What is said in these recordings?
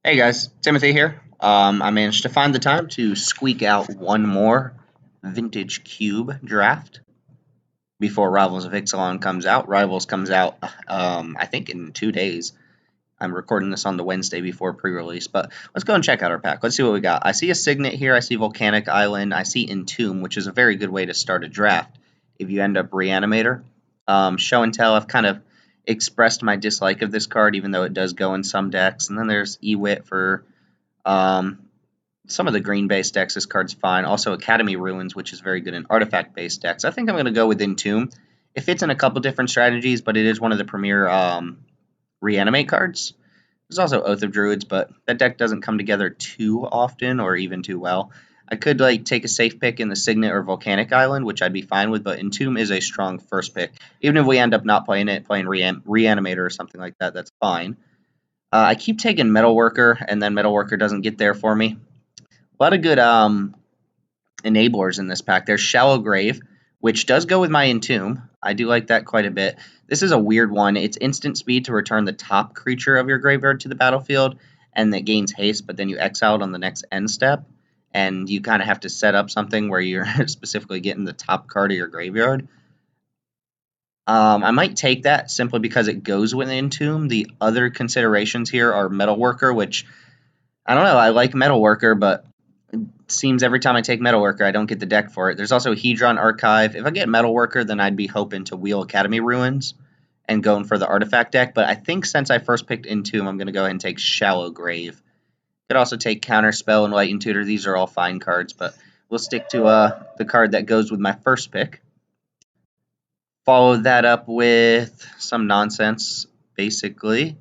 Hey guys, Timothy here. I managed to find the time to squeak out one more Vintage Cube draft before Rivals of Ixalan comes out. Rivals comes out, I think, in 2 days. I'm recording this on the Wednesday before pre-release, but let's go and check out our pack. Let's see what we got. I see a Signet here. I see Volcanic Island. I see Entomb, which is a very good way to start a draft if you end up Reanimator. Show and Tell, I've kind of expressed my dislike of this card, even though it does go in some decks. And then there's Ewit for um, some of the green-based decks. This card's fine. Also, Academy Ruins, which is very good in artifact-based decks. I think I'm going to go with Entomb. It fits in a couple different strategies, but it is one of the premier reanimate cards. There's also Oath of Druids, but that deck doesn't come together too often or even too well. I could take a safe pick in the Signet or Volcanic Island, which I'd be fine with, but Entomb is a strong first pick. Even if we end up not playing it, playing Reanimator or something like that, that's fine. I keep taking Metalworker, and then Metalworker doesn't get there for me. A lot of good enablers in this pack. There's Shallow Grave, which does go with my Entomb. I do like that quite a bit. This is a weird one. It's instant speed to return the top creature of your graveyard to the battlefield, and that gains haste, but then you exile it on the next end step, and you kind of have to set up something where you're specifically getting the top card of your graveyard. I might take that simply because it goes with Entomb. The other considerations here are Metalworker, which I don't know. I like Metalworker, but it seems every time I take Metalworker, I don't get the deck for it. There's also Hedron Archive. If I get Metalworker, then I'd be hoping to wheel Academy Ruins and going for the artifact deck. But I think since I first picked Entomb, I'm going to go ahead and take Shallow Grave. Could also take Counterspell and Light and Tutor. These are all fine cards, but we'll stick to the card that goes with my first pick. Follow that up with some nonsense, basically.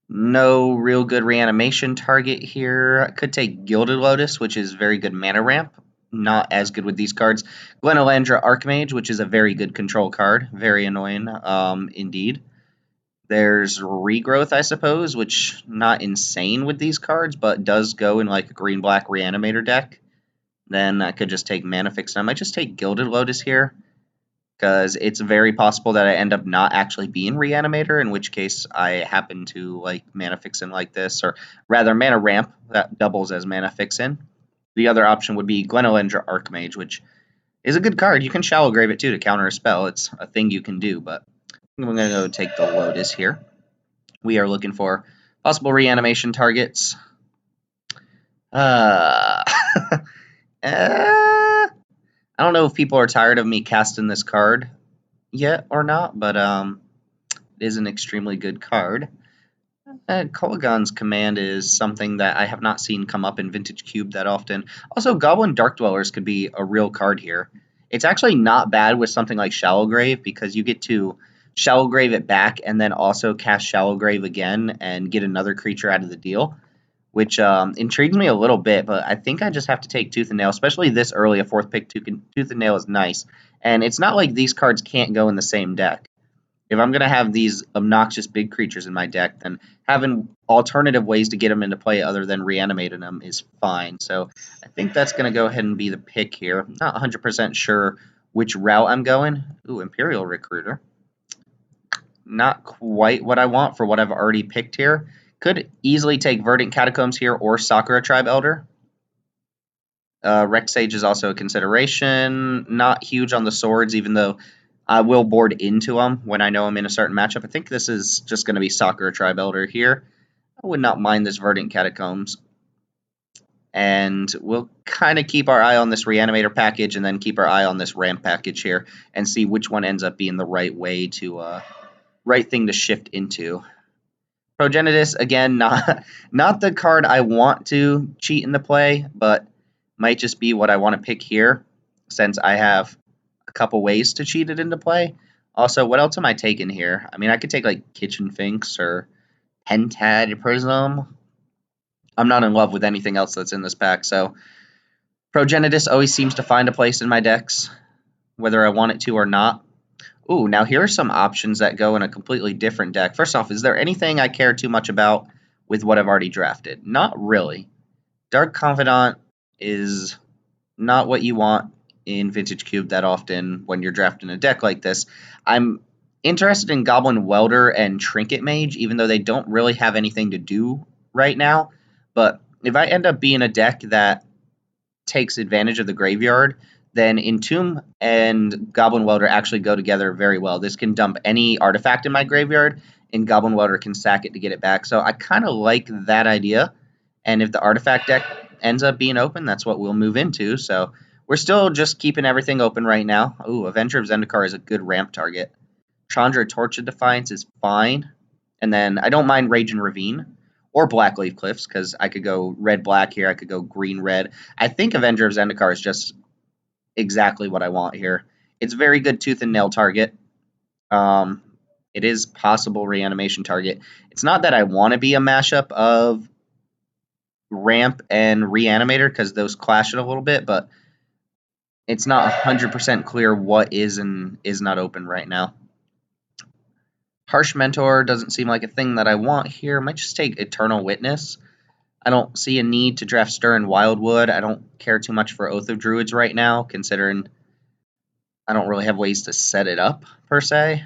No real good reanimation target here. I could take Gilded Lotus, which is very good mana ramp. Not as good with these cards. Glenalandra Archmage, which is a very good control card. Very annoying, indeed. There's Regrowth, I suppose, which not insane with these cards, but does go in like a green-black Reanimator deck. Then I could just take Manafix. I might just take Gilded Lotus here, because it's very possible that I end up not actually being Reanimator, in which case I happen to like Mana Fixin like this, or rather Mana Ramp, that doubles as Mana Fixin. The other option would be Glenalandra Archmage, which is a good card. You can Shallow Grave it too to counter a spell. It's a thing you can do, but I'm going to go take the Lotus here. We are looking for possible reanimation targets. Uh, I don't know if people are tired of me casting this card yet or not, but it is an extremely good card. Kolaghan's Command is something that I have not seen come up in Vintage Cube that often. Also, Goblin Dark Dwellers could be a real card here. It's actually not bad with something like Shallow Grave, because you get to Shallow Grave it back and then also cast Shallow Grave again and get another creature out of the deal, which intrigues me a little bit, but I think I just have to take Tooth and Nail, especially this early. A fourth pick Tooth and Nail is nice, and it's not like these cards can't go in the same deck. If I'm going to have these obnoxious big creatures in my deck, then having alternative ways to get them into play other than reanimating them is fine. So I think that's going to go ahead and be the pick here. Not 100% sure which route I'm going. Ooh, Imperial Recruiter. Not quite what I want for what I've already picked here. Could easily take Verdant Catacombs here or Sakura Tribe Elder. Rex Sage is also a consideration. Not huge on the swords, even though I will board into them when I know I'm in a certain matchup. I think this is just going to be Sakura Tribe Elder here. I would not mind this Verdant Catacombs. And we'll kind of keep our eye on this Reanimator package and then keep our eye on this Ramp package here and see which one ends up being the right way to, right thing to shift into. Progenitus, again, not the card I want to cheat in the play, but might just be what I want to pick here, since I have a couple ways to cheat it into play. Also, what else am I taking here? I mean, I could take like Kitchen Finks or Pentad Prism. I'm not in love with anything else that's in this pack, so Progenitus always seems to find a place in my decks, whether I want it to or not. Ooh, now here are some options that go in a completely different deck. First off, is there anything I care too much about with what I've already drafted? Not really. Dark Confidant is not what you want in Vintage Cube that often when you're drafting a deck like this. I'm interested in Goblin Welder and Trinket Mage, even though they don't really have anything to do right now. But if I end up being a deck that takes advantage of the graveyard, then Entomb and Goblin Welder actually go together very well. This can dump any artifact in my graveyard, and Goblin Welder can sack it to get it back. So I kind of like that idea. And if the artifact deck ends up being open, that's what we'll move into. So we're still just keeping everything open right now. Ooh, Avenger of Zendikar is a good ramp target. Chandra Torch of Defiance is fine. And then I don't mind Raging Ravine or Blackleaf Cliffs because I could go red-black here. I could go green-red. I think Avenger of Zendikar is just exactly what I want here. It's very good tooth and nail target. It is possible reanimation target. It's not that I want to be a mashup of ramp and reanimator because those clash it a little bit, but it's not 100% clear what is and is not open right now. Harsh Mentor doesn't seem like a thing that I want here. Might just take Eternal Witness. I don't see a need to draft Stir and Wildwood. I don't care too much for Oath of Druids right now, considering I don't really have ways to set it up, per se.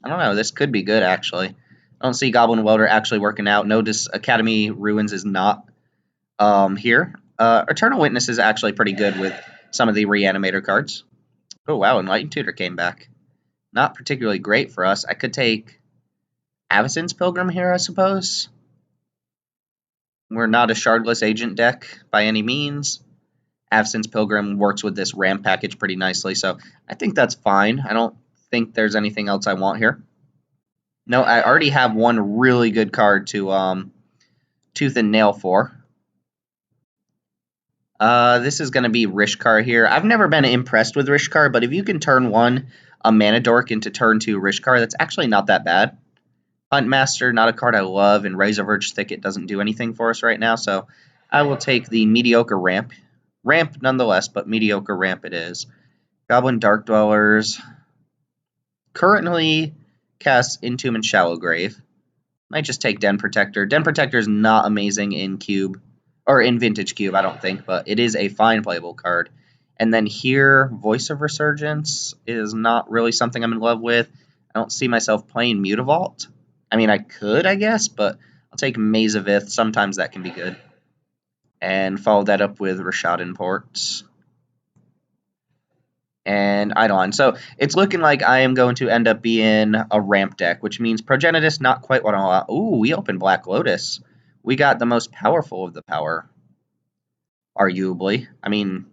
I don't know. This could be good, actually. I don't see Goblin Welder actually working out. Notice Academy Ruins is not here. Eternal Witness is actually pretty good with some of the Reanimator cards. Oh, wow, Enlightened Tutor came back. Not particularly great for us. I could take Avacyn's Pilgrim here, I suppose. We're not a Shardless Agent deck by any means. Avacyn's Pilgrim works with this ramp package pretty nicely, so I think that's fine. I don't think there's anything else I want here. No, I already have one really good card to Tooth and Nail for. This is going to be Rishkar here. I've never been impressed with Rishkar, but if you can turn one a Mana Dork into turn two Rishkar, that's actually not that bad. Huntmaster, not a card I love, and Razorverge Thicket doesn't do anything for us right now, so I will take the mediocre ramp. Ramp nonetheless, but mediocre ramp it is. Goblin Dark Dwellers. Currently casts Entomb and Shallow Grave. Might just take Den Protector. Den Protector is not amazing in Cube, or in Vintage Cube, I don't think, but it is a fine playable card. And then here, Voice of Resurgence is not really something I'm in love with. I don't see myself playing Mutavault. I mean, I could, I guess, but I'll take Maze of Ith. Sometimes that can be good. And follow that up with Rishadan Ports. And Eidolon. So it's looking like I am going to end up being a ramp deck, which means Progenitus, not quite what I want. Ooh, we opened Black Lotus. We got the most powerful of the power, arguably. I mean,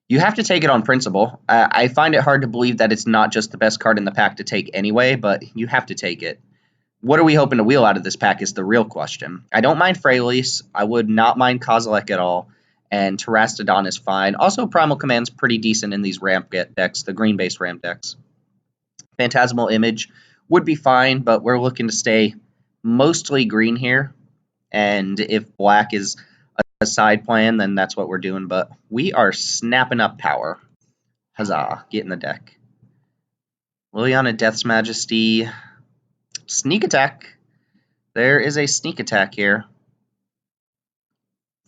you have to take it on principle. I find it hard to believe that it's not just the best card in the pack to take anyway, but you have to take it. What are we hoping to wheel out of this pack is the real question. I don't mind Freyalise. I would not mind Kozilek at all. And Terastodon is fine. Also, Primal Command's pretty decent in these ramp decks, the green-based ramp decks. Phantasmal Image would be fine, but we're looking to stay mostly green here. And if black is a side plan, then that's what we're doing. But we are snapping up power. Huzzah, get in the deck. Liliana Death's Majesty. Sneak Attack. There is a Sneak Attack here.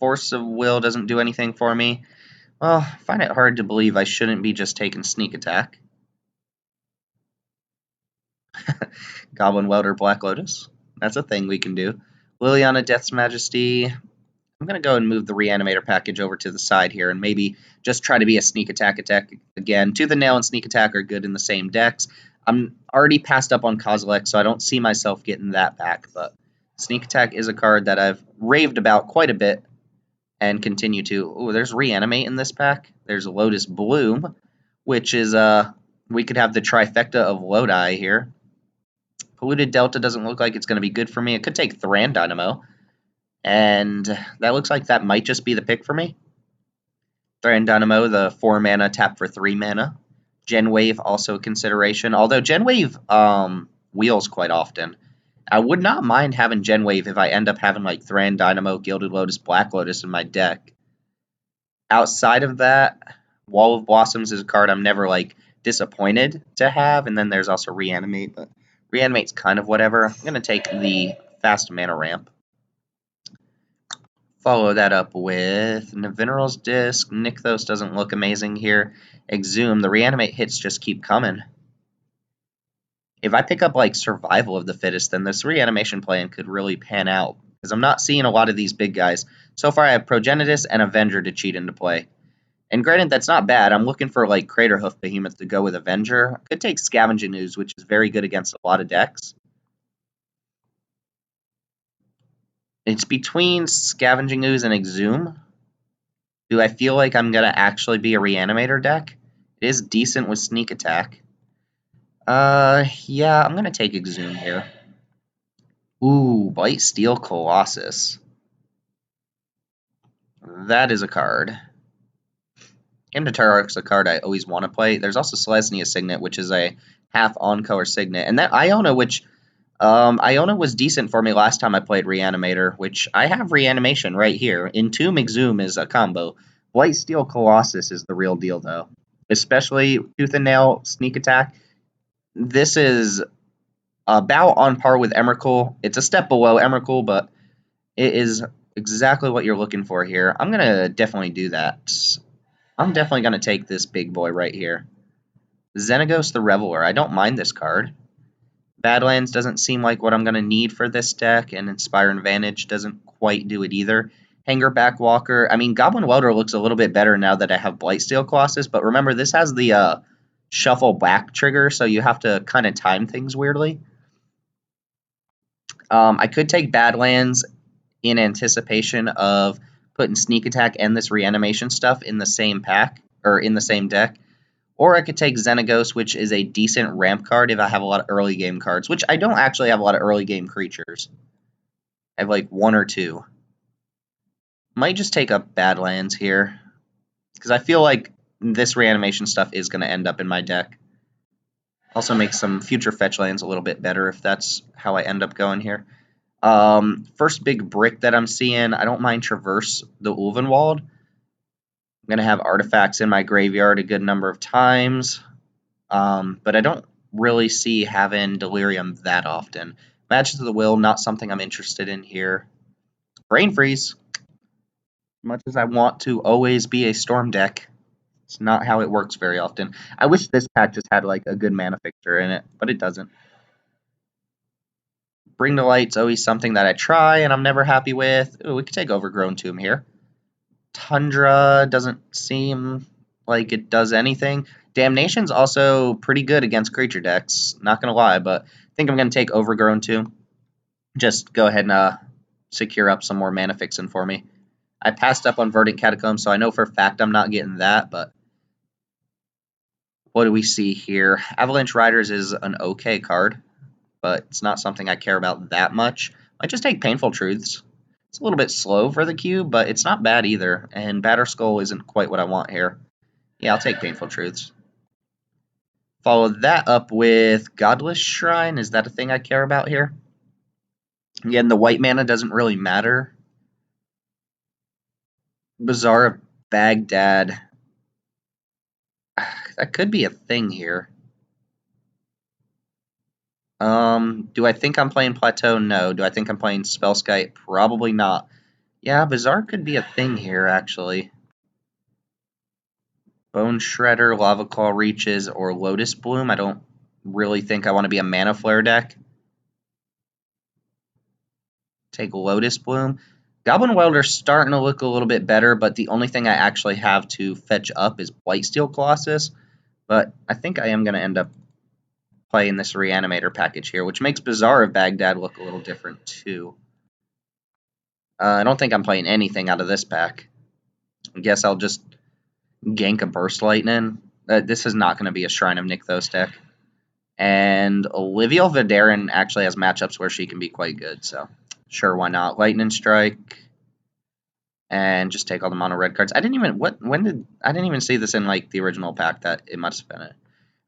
Force of Will doesn't do anything for me. Well, I find it hard to believe I shouldn't be just taking Sneak Attack. Goblin Welder Black Lotus. That's a thing we can do. Liliana Death's Majesty. I'm going to go and move the Reanimator package over to the side here and maybe just try to be a Sneak Attack again. Tooth and Nail and Sneak Attack are good in the same decks. I'm already passed up on Kozilek, so I don't see myself getting that back, but Sneak Attack is a card that I've raved about quite a bit and continue to. Oh, there's Reanimate in this pack. There's Lotus Bloom, which is, we could have the trifecta of Lodi here. Polluted Delta doesn't look like it's going to be good for me. It could take Thran Dynamo, and that looks like that might just be the pick for me. Thran Dynamo, the 4 mana, tap for 3 mana. Genwave, also a consideration, although Genwave wheels quite often. I would not mind having Genwave if I end up having like Thran Dynamo, Gilded Lotus, Black Lotus in my deck. Outside of that, Wall of Blossoms is a card I'm never like disappointed to have, and then there's also Reanimate, but Reanimate's kind of whatever. I'm going to take the fast mana ramp. Follow that up with Navineral's Disc. Nykthos doesn't look amazing here. Exhume. The Reanimate hits just keep coming. if I pick up like Survival of the Fittest, then this reanimation plan could really pan out. Because I'm not seeing a lot of these big guys. So far I have Progenitus and Avenger to cheat into play. And granted, that's not bad. I'm looking for like Craterhoof Behemoth to go with Avenger. I could take Scavenging Ooze, which is very good against a lot of decks. It's between Scavenging Ooze and Exhume. Do I feel like I'm going to actually be a Reanimator deck? It is decent with Sneak Attack. Yeah, I'm going to take Exhume here. Ooh, Blightsteel Colossus. That is a card. Hymn to Terror's a card I always want to play. There's also Selesnya Signet, which is a half on-color Signet. And that Iona, which Iona was decent for me last time I played Reanimator, which I have Reanimation right here. Entomb Exhume is a combo. Blightsteel Colossus is the real deal, though. Especially Tooth and Nail, Sneak Attack. This is about on par with Emrakul. It's a step below Emrakul, but it is exactly what you're looking for here. I'm going to definitely do that. I'm definitely going to take this big boy right here. Xenagos the Reveler. I don't mind this card. Badlands doesn't seem like what I'm going to need for this deck, and Inspiring Vantage doesn't quite do it either. Hangerback Walker. I mean, Goblin Welder looks a little bit better now that I have Blightsteel Colossus, but remember, this has the shuffle back trigger, so you have to kind of time things weirdly. I could take Badlands in anticipation of putting Sneak Attack and this Reanimation stuff in the same pack, or in the same deck. Or I could take Xenagos, which is a decent ramp card if I have a lot of early game cards, which I don't actually have a lot of early game creatures. I have like one or two. Might just take up Badlands here, because I feel like this Reanimation stuff is going to end up in my deck. Also make some future fetch lands a little bit better if that's how I end up going here. First big brick that I'm seeing, I don't mind Traverse the Ulvenwald. I'm going to have artifacts in my graveyard a good number of times, but I don't really see having Delirium that often. Matches of the Will, not something I'm interested in here. Brain Freeze. Much as I want to always be a Storm deck, it's not how it works very often. I wish this pack just had like a good mana fixture in it, but it doesn't. Bring to Light's always something that I try and I'm never happy with. Ooh, we could take Overgrown Tomb here. Tundra doesn't seem like it does anything. Damnation's also pretty good against creature decks, not going to lie, but I think I'm going to take Overgrown Tomb. Just go ahead and secure up some more mana fixing for me. I passed up on Verdant Catacomb, so I know for a fact I'm not getting that, but what do we see here? Avalanche Riders is an okay card, but it's not something I care about that much. I just take Painful Truths. It's a little bit slow for the cube, but it's not bad either, and Batterskull isn't quite what I want here. Yeah, I'll take Painful Truths. Follow that up with Godless Shrine. Is that a thing I care about here? Again, the white mana doesn't really matter. Bazaar of Baghdad. That could be a thing here. Do I think I'm playing Plateau? No. Do I think I'm playing Spellskite? Probably not. Yeah, Bazaar could be a thing here, actually. Bone Shredder, Lava Claw Reaches, or Lotus Bloom. I don't really think I want to be a Mana Flare deck. Take Lotus Bloom. Goblin Welder's starting to look a little bit better, but the only thing I actually have to fetch up is Blightsteel Colossus. But I think I am going to end up playing this Reanimator package here, which makes Bazaar of Baghdad look a little different too. I don't think I'm playing anything out of this pack. I guess I'll just gank a Burst Lightning. This is not going to be a Shrine of Nykthos deck. And Olivia Vidarin actually has matchups where she can be quite good, so sure, why not? Lightning Strike. And just take all the mono red cards. I didn't even see this in like the original pack that it must have been it.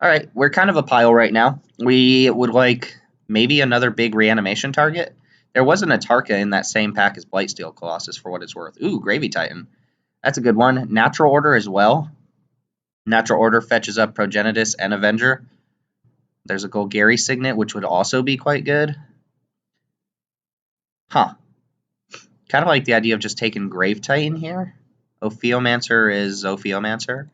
Alright, we're kind of a pile right now. We would like maybe another big reanimation target. There wasn't a Tarka in that same pack as Blightsteel Colossus for what it's worth. Ooh, Gravy Titan. That's a good one. Natural Order as well. Natural Order fetches up Progenitus and Avenger. There's a Golgari Signet, which would also be quite good. Huh. Kind of like the idea of just taking Grave Titan here. Ophiomancer is Ophiomancer.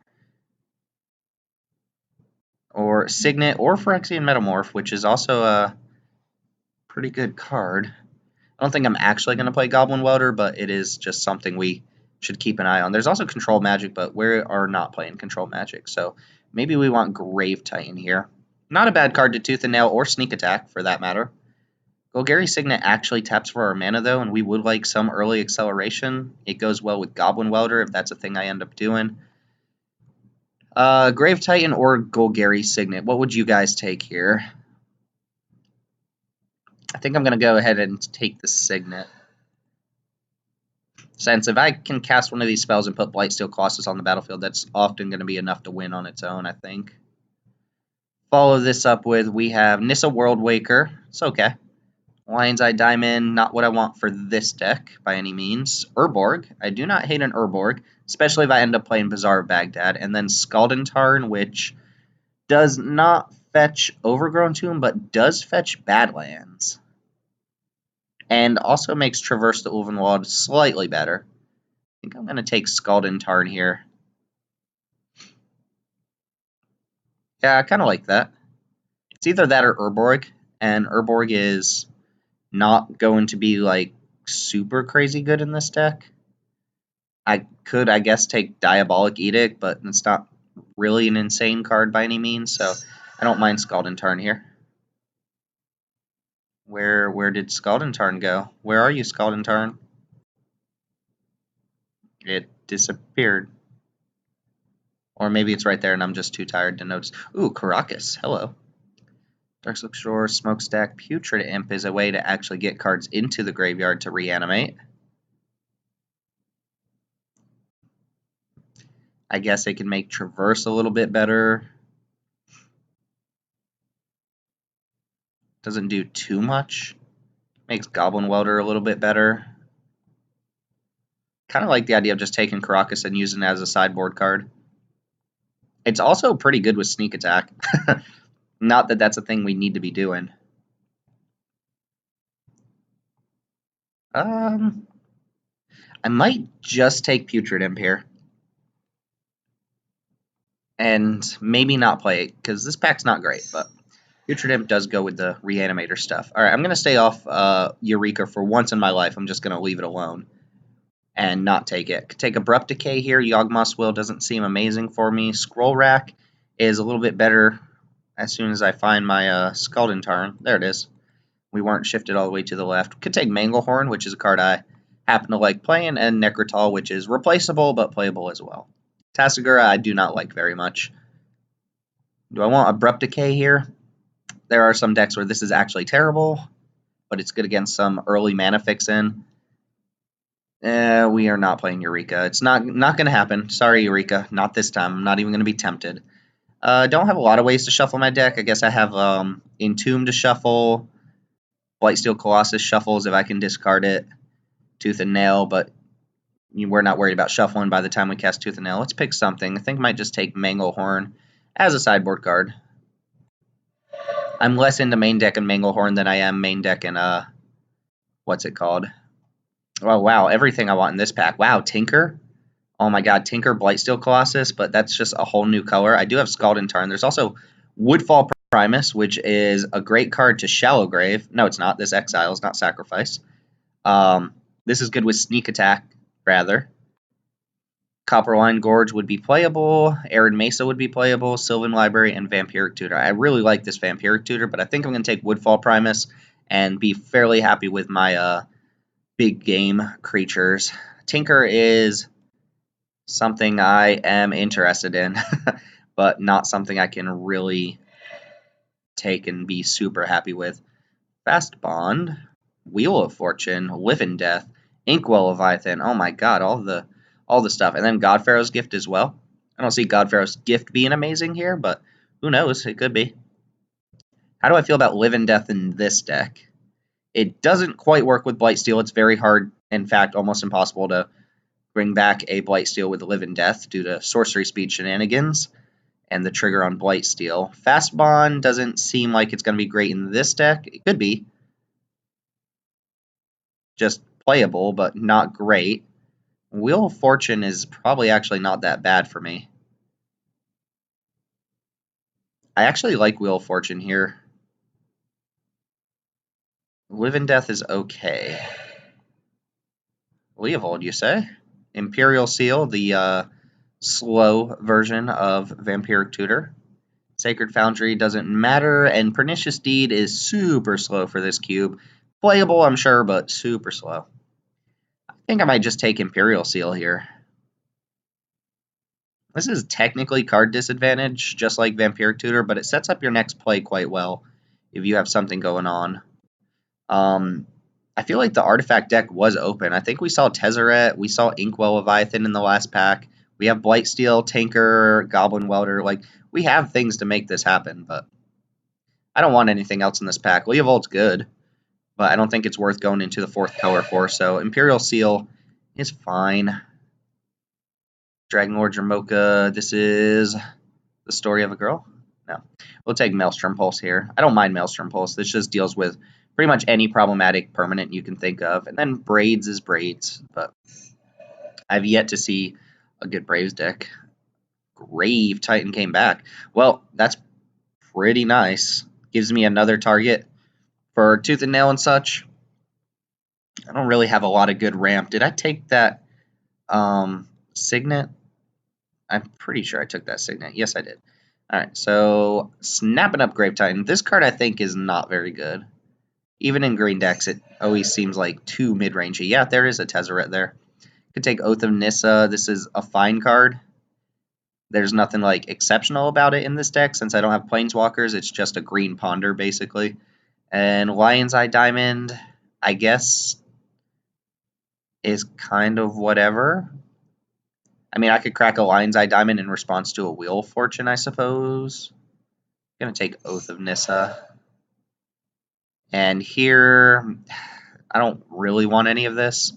or Signet, or Phyrexian Metamorph, which is also a pretty good card. I don't think I'm actually going to play Goblin Welder, but it is just something we should keep an eye on. There's also Control Magic, but we are not playing Control Magic, so maybe we want Grave Titan here. Not a bad card to Tooth and Nail, or Sneak Attack, for that matter. Golgari Signet actually taps for our mana, though, and we would like some early acceleration. It goes well with Goblin Welder, if that's a thing I end up doing. Grave Titan or Golgari Signet, what would you guys take here? I think I'm going to go ahead and take the Signet. Since if I can cast one of these spells and put Blightsteel Colossus on the battlefield, that's often going to be enough to win on its own, I think. Follow this up with, we have Nissa Worldwaker. It's okay. Lion's Eye Diamond, not what I want for this deck by any means. Urborg, I do not hate an Urborg, especially if I end up playing Bazaar of Baghdad. And then Scalding Tarn, which does not fetch Overgrown Tomb, but does fetch Badlands. And also makes Traverse the Ulvenwald slightly better. I think I'm going to take Scalding Tarn here. Yeah, I kind of like that. It's either that or Urborg, and Urborg is not going to be, like, super crazy good in this deck. I could, I guess, take Diabolic Edict, but it's not really an insane card by any means, so I don't mind Scalding Tarn here. Where did Scalding Tarn go? Where are you, Scalding Tarn? It disappeared. Or maybe it's right there and I'm just too tired to notice. Ooh, Karakas. Hello. Darkslick Shore, Smokestack, Putrid Imp is a way to actually get cards into the graveyard to reanimate. I guess it can make Traverse a little bit better. Doesn't do too much. Makes Goblin Welder a little bit better. Kind of like the idea of just taking Karakas and using it as a sideboard card. It's also pretty good with Sneak Attack. Not that that's a thing we need to be doing. I might just take Putrid Imp here. And maybe not play it, because this pack's not great, but Putrid Imp does go with the Reanimator stuff. Alright, I'm going to stay off Eureka for once in my life. I'm just going to leave it alone and not take it. Could take Abrupt Decay here. Yawgmoth's Will doesn't seem amazing for me. Scroll Rack is a little bit better as soon as I find my Scalding Tarn. There it is. We weren't shifted all the way to the left. Could take Manglehorn, which is a card I happen to like playing, and Necrotal, which is replaceable but playable as well. Tassigura I do not like very much. Do I want Abrupt Decay here? There are some decks where this is actually terrible, but it's good against some early mana fixin'. We are not playing Eureka. It's not going to happen. Sorry, Eureka. Not this time. I'm not even going to be tempted. Don't have a lot of ways to shuffle my deck. I guess I have Entomb to shuffle. Blightsteel Colossus shuffles if I can discard it. Tooth and Nail, but we're not worried about shuffling by the time we cast Tooth and Nail. Let's pick something. I think I might just take Manglehorn as a sideboard card. I'm less into main deck and Manglehorn than I am main deck and what's it called? Oh wow, everything I want in this pack. Wow, Tinker. Oh my god, Tinker, Blightsteel Colossus, but that's just a whole new color. I do have Scalding Tarn. There's also Woodfall Primus, which is a great card to Shallow Grave. No, it's not. This exiles, not sacrifice. This is good with Sneak Attack, rather. Copperline Gorge would be playable. Arid Mesa would be playable. Sylvan Library and Vampiric Tutor. I really like this Vampiric Tutor, but I think I'm going to take Woodfall Primus and be fairly happy with my big game creatures. Tinker is something I am interested in, but not something I can really take and be super happy with. Fast Bond, Wheel of Fortune, Live in Death, Inkwell Leviathan. Oh my god, all the stuff. And then Godpharaoh's Gift as well. I don't see Godpharaoh's Gift being amazing here, but who knows? It could be. How do I feel about Live in Death in this deck? It doesn't quite work with Blightsteel. It's very hard, in fact, almost impossible to bring back a Blightsteel with Live in Death due to sorcery speed shenanigans and the trigger on Blightsteel. Fast Bond doesn't seem like it's going to be great in this deck. It could be. Just playable, but not great. Wheel of Fortune is probably actually not that bad for me. I actually like Wheel of Fortune here. Live and Death is okay. Leovold, you say? Imperial Seal, the slow version of Vampiric Tutor. Sacred Foundry doesn't matter, and Pernicious Deed is super slow for this cube. Playable, I'm sure, but super slow. I think I might just take Imperial Seal here. This is technically card disadvantage, just like Vampiric Tutor, but it sets up your next play quite well if you have something going on. I feel like the artifact deck was open. I think we saw Tezzeret, we saw Inkwell Leviathan in the last pack. We have Blightsteel, Tinker, Goblin Welder. Like, we have things to make this happen, but I don't want anything else in this pack. Leovold's good, but I don't think it's worth going into the fourth color for. So Imperial Seal is fine. Dragon Lord Jamocha, this is the story of a girl? No. We'll take Maelstrom Pulse here. I don't mind Maelstrom Pulse. This just deals with pretty much any problematic permanent you can think of. And then Braids is Braids, but I've yet to see a good Braves deck. Grave Titan came back. Well, that's pretty nice. Gives me another target for Tooth and Nail and such. I don't really have a lot of good ramp. Did I take that Signet? I'm pretty sure I took that Signet. Yes, I did. Alright, so snapping up Grave Titan. This card I think is not very good. Even in green decks, it always seems like too mid-rangey. Yeah, there is a Tezzeret there. Could take Oath of Nissa. This is a fine card. There's nothing like exceptional about it in this deck since I don't have Planeswalkers. It's just a green Ponder, basically. And Lion's Eye Diamond, I guess, is kind of whatever. I mean, I could crack a Lion's Eye Diamond in response to a Wheel of Fortune, I suppose. I'm going to take Oath of Nissa. And here, I don't really want any of this.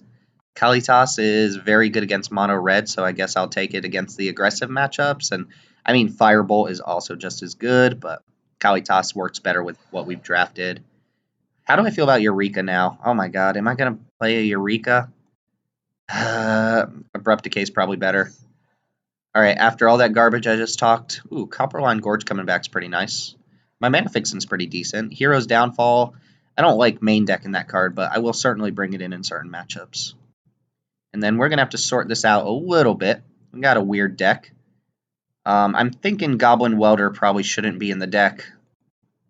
Kalitas is very good against mono red, so I guess I'll take it against the aggressive matchups. And I mean, Firebolt is also just as good, but Kalitas works better with what we've drafted. How do I feel about Eureka now? Oh my god, am I going to play a Eureka? Abrupt Decay is probably better. Alright, after all that garbage I just talked, ooh, Copperline Gorge coming back is pretty nice. My Mana Fixin's pretty decent. Hero's Downfall, I don't like main decking that card, but I will certainly bring it in certain matchups. And then we're going to have to sort this out a little bit. We got a weird deck. I'm thinking Goblin Welder probably shouldn't be in the deck.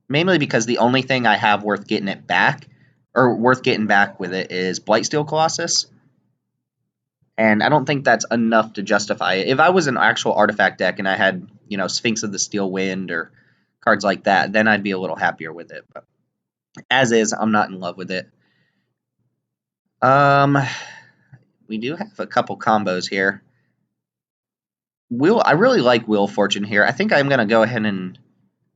Mainly because the only thing I have worth getting it back, or worth getting back with it, is Blightsteel Colossus. And I don't think that's enough to justify it. If I was an actual artifact deck and I had, you know, Sphinx of the Steel Wind or cards like that, then I'd be a little happier with it. But as is, I'm not in love with it. We do have a couple combos here. I really like Wheel of Fortune here. I think I'm going to go ahead and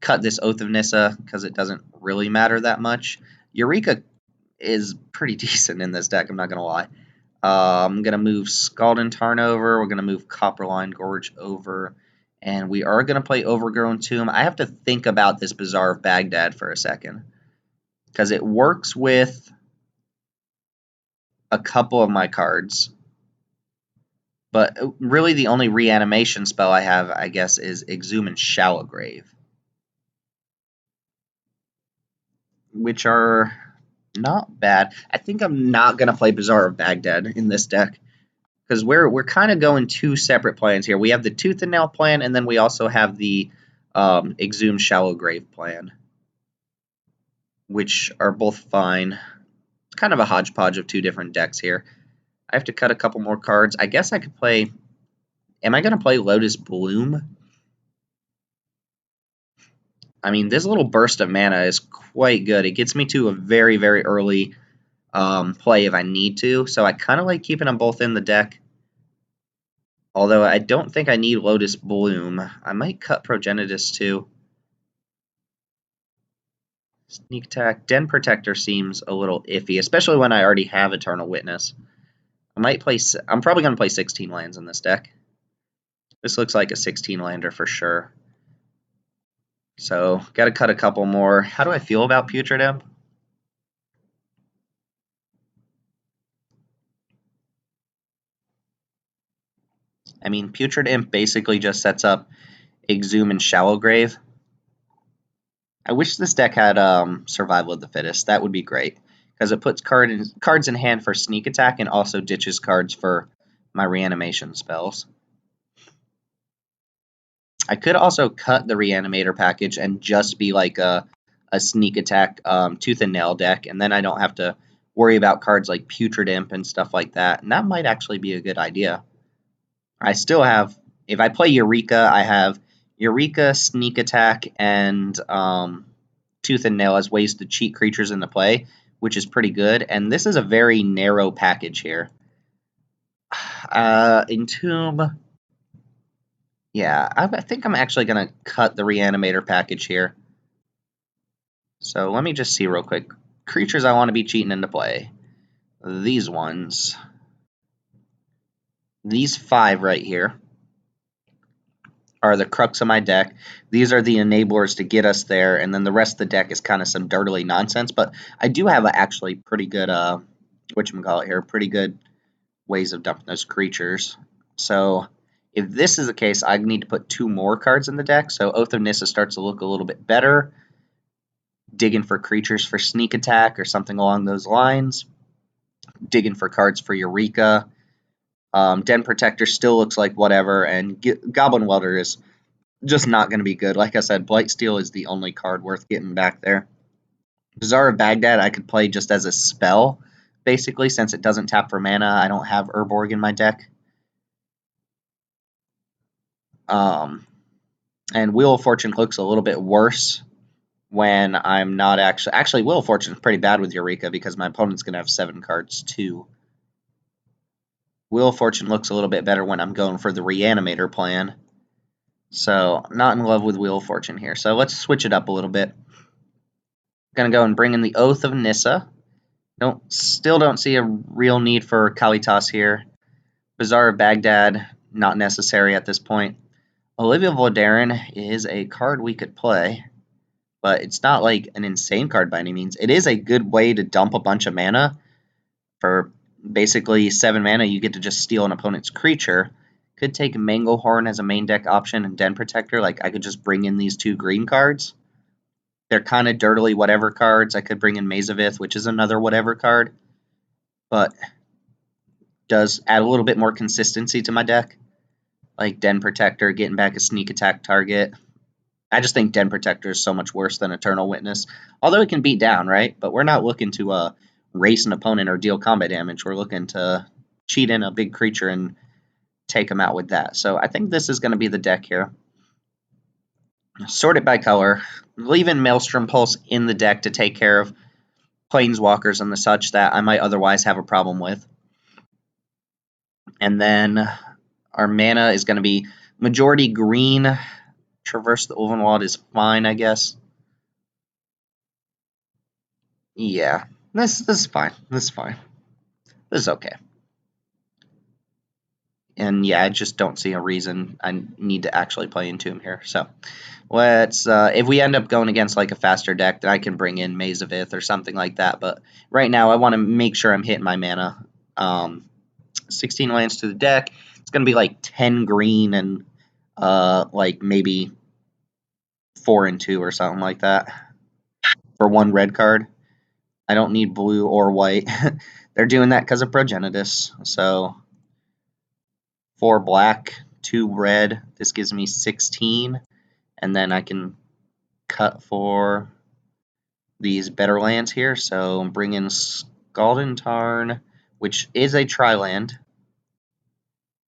cut this Oath of Nissa because it doesn't really matter that much. Eureka is pretty decent in this deck, I'm not going to lie. I'm going to move Scald Tarn over. We're going to move Copperline Gorge over. And we are going to play Overgrown Tomb. I have to think about this Bazaar of Baghdad for a second, because it works with a couple of my cards. But really the only reanimation spell I have, I guess, is Exhume and Shallow Grave, which are not bad. I think I'm not going to play Bazaar of Baghdad in this deck, because we're kind of going two separate plans here. We have the Tooth and Nail plan, and then we also have the Exhume Shallow Grave plan, which are both fine. It's kind of a hodgepodge of two different decks here. I have to cut a couple more cards. I guess I could play... Am I going to play Lotus Bloom? I mean, this little burst of mana is quite good. It gets me to a very, very early play if I need to. So I kind of like keeping them both in the deck. Although I don't think I need Lotus Bloom. I might cut Progenitus too. Sneak Attack. Den Protector seems a little iffy, especially when I already have Eternal Witness. I'm probably going to play 16 lands in this deck. This looks like a 16-lander for sure. So, got to cut a couple more. How do I feel about Putrid Imp? I mean, Putrid Imp basically just sets up Exhume and Shallow Grave. I wish this deck had Survival of the Fittest. That would be great, because it puts cards in hand for sneak attack and also ditches cards for my reanimation spells. I could also cut the Reanimator package and just be like a sneak attack Tooth and Nail deck, and then I don't have to worry about cards like Putrid Imp and stuff like that, and that might actually be a good idea. I still have, if I play Eureka, I have Eureka, Sneak Attack, and Tooth and Nail as ways to cheat creatures into play, which is pretty good, and this is a very narrow package here. Entomb, yeah, I think I'm actually going to cut the Reanimator package here. So let me just see real quick. Creatures I want to be cheating into play. These ones. These 5 right here are the crux of my deck. These are the enablers to get us there, and then the rest of the deck is kind of some dirtily nonsense. But I do have actually pretty good, whatchamacallit here, pretty good ways of dumping those creatures. So if this is the case, I need to put 2 more cards in the deck. So Oath of Nissa starts to look a little bit better. Digging for creatures for sneak attack or something along those lines. Digging for cards for Eureka. Den Protector still looks like whatever, and Goblin Welder is just not going to be good. Like I said, Blightsteel is the only card worth getting back there. Bazaar of Baghdad I could play just as a spell, basically, since it doesn't tap for mana. I don't have Urborg in my deck. And Wheel of Fortune looks a little bit worse when I'm not actually Wheel of Fortune is pretty bad with Eureka because my opponent's going to have 7 cards too. Wheel of Fortune looks a little bit better when I'm going for the Reanimator plan. So, not in love with Wheel of Fortune here. So, let's switch it up a little bit. Going to go and bring in the Oath of Nissa. Still don't see a real need for Kalitas here. Bazaar of Baghdad, not necessary at this point. Olivia Voldaren is a card we could play, but it's not like an insane card by any means. It is a good way to dump a bunch of mana. For basically 7 mana, you get to just steal an opponent's creature. Could take Manglehorn as a main deck option and Den Protector. Like, I could just bring in these 2 green cards. They're kind of dirtily whatever cards. I could bring in Maze of Ith, which is another whatever card, but does add a little bit more consistency to my deck. Like Den Protector, getting back a sneak attack target. I just think Den Protector is so much worse than Eternal Witness. Although it can beat down, right? But we're not looking to race an opponent or deal combat damage. We're looking to cheat in a big creature and take them out with that. So I think this is going to be the deck here. Sort it by color. Leaving Maelstrom Pulse in the deck to take care of Planeswalkers and the such that I might otherwise have a problem with. And then our mana is going to be majority green. Traverse the Ulvenwald is fine, I guess. Yeah, this is fine. This is fine. This is okay. And yeah, I just don't see a reason I need to actually play Entomb here. So let's, if we end up going against like a faster deck, then I can bring in Maze of Ith or something like that. But right now, I want to make sure I'm hitting my mana. 16 lands to the deck. It's going to be like 10 green and like maybe 4 and 2 or something like that for 1 red card. I don't need blue or white. They're doing that because of Progenitus. So 4 black, 2 red. This gives me 16. And then I can cut for these better lands here. So I'm bringing Scalding Tarn, which is a tri-land.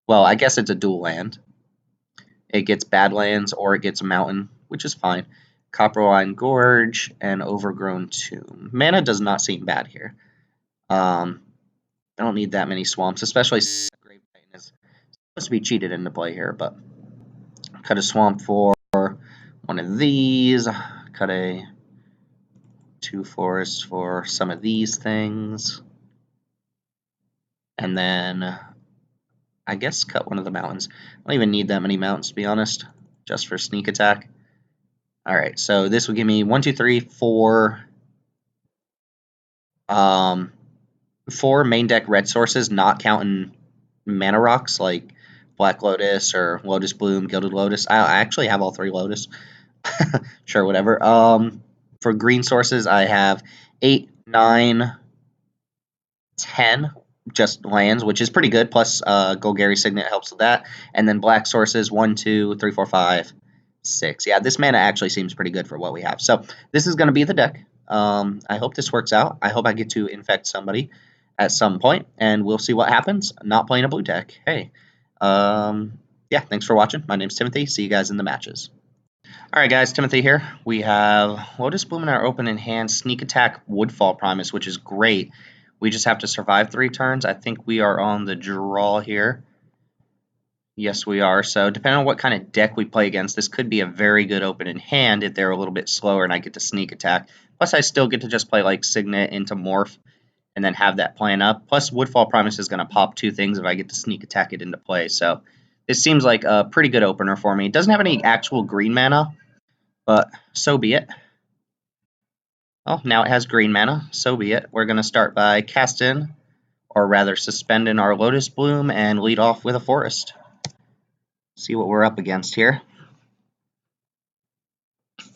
Well, I guess it's a dual land. It gets Badlands or it gets a mountain, which is fine. Copperline Gorge and Overgrown Tomb. Mana does not seem bad here. I don't need that many swamps, especially Grave Titan is supposed to be cheated into play here, but cut a swamp for one of these. Cut a 2 forests for some of these things. And then I guess cut one of the mountains. I don't even need that many mountains, to be honest, just for sneak attack. Alright, so this will give me 1, 2, 3, 4 main deck red sources, not counting mana rocks like Black Lotus or Lotus Bloom, Gilded Lotus. I actually have all 3 Lotus. Sure, whatever. For green sources, I have 8, 9, 10 just lands, which is pretty good. Plus, Golgari Signet helps with that. And then black sources 1, 2, 3, 4, 5, 6. Yeah, this mana actually seems pretty good for what we have. So this is going to be the deck. I hope this works out. I hope I get to infect somebody at some point, and we'll see what happens. I'm not playing a blue deck. Hey. Yeah, thanks for watching. My name's Timothy. See you guys in the matches. Alright guys, Timothy here. We have Lotus Bloom in our opening hand, Sneak Attack, Woodfall Primus, which is great. We just have to survive 3 turns. I think we are on the draw here. Yes, we are. So depending on what kind of deck we play against, this could be a very good opening hand if they're a little bit slower and I get to Sneak Attack. Plus, I still get to just play like Signet into Morph and then have that plan up. Plus, Woodfall Primus is going to pop 2 things if I get to Sneak Attack it into play. So this seems like a pretty good opener for me. It doesn't have any actual green mana, but so be it. Well, now it has green mana, so be it. We're going to start by casting, or rather suspending our Lotus Bloom and lead off with a Forest. See what we're up against here.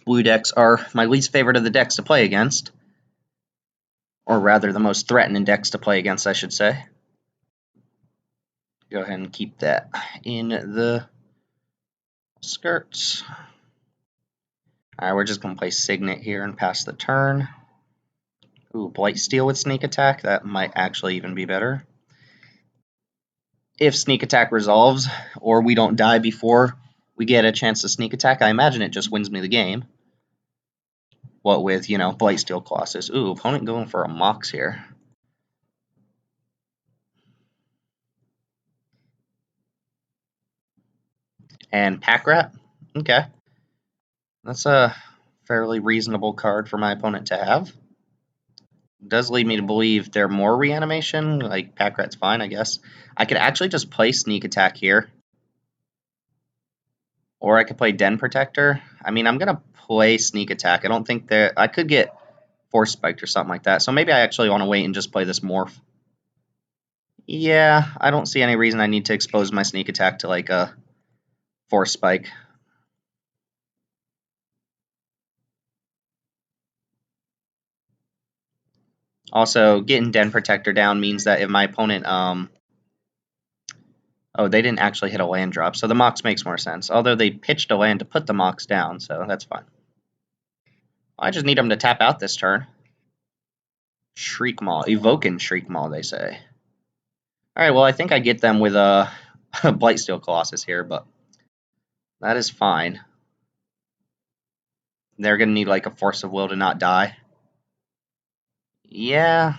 Blue decks are my least favorite of the decks to play against. Or rather, the most threatening decks to play against, I should say. Go ahead and keep that in the skirts. Alright, we're just going to play Signet here and pass the turn. Ooh, Blightsteel with Sneak Attack. That might actually even be better. If Sneak Attack resolves, or we don't die before we get a chance to Sneak Attack, I imagine it just wins me the game. What with, you know, Blightsteel Colossus. Ooh, opponent going for a Mox here. And Pack Rat? Okay. That's a fairly reasonable card for my opponent to have. Does lead me to believe they're more reanimation. Like, Pack Rat's fine, I guess. I could actually just play Sneak Attack here. Or I could play Den Protector. I mean, I'm going to play Sneak Attack. I don't think that I could get Force Spiked or something like that. So maybe I actually want to wait and just play this Morph. Yeah, I don't see any reason I need to expose my Sneak Attack to like a Force Spike. Also, getting Den Protector down means that if my opponent, oh, they didn't actually hit a land drop, so the Mox makes more sense. Although they pitched a land to put the Mox down, so that's fine. I just need them to tap out this turn. Shriek Maw, evoking Shriek Maw, they say. Alright, well, I think I get them with a Blightsteel Colossus here, but that is fine. They're going to need like a Force of Will to not die. Yeah.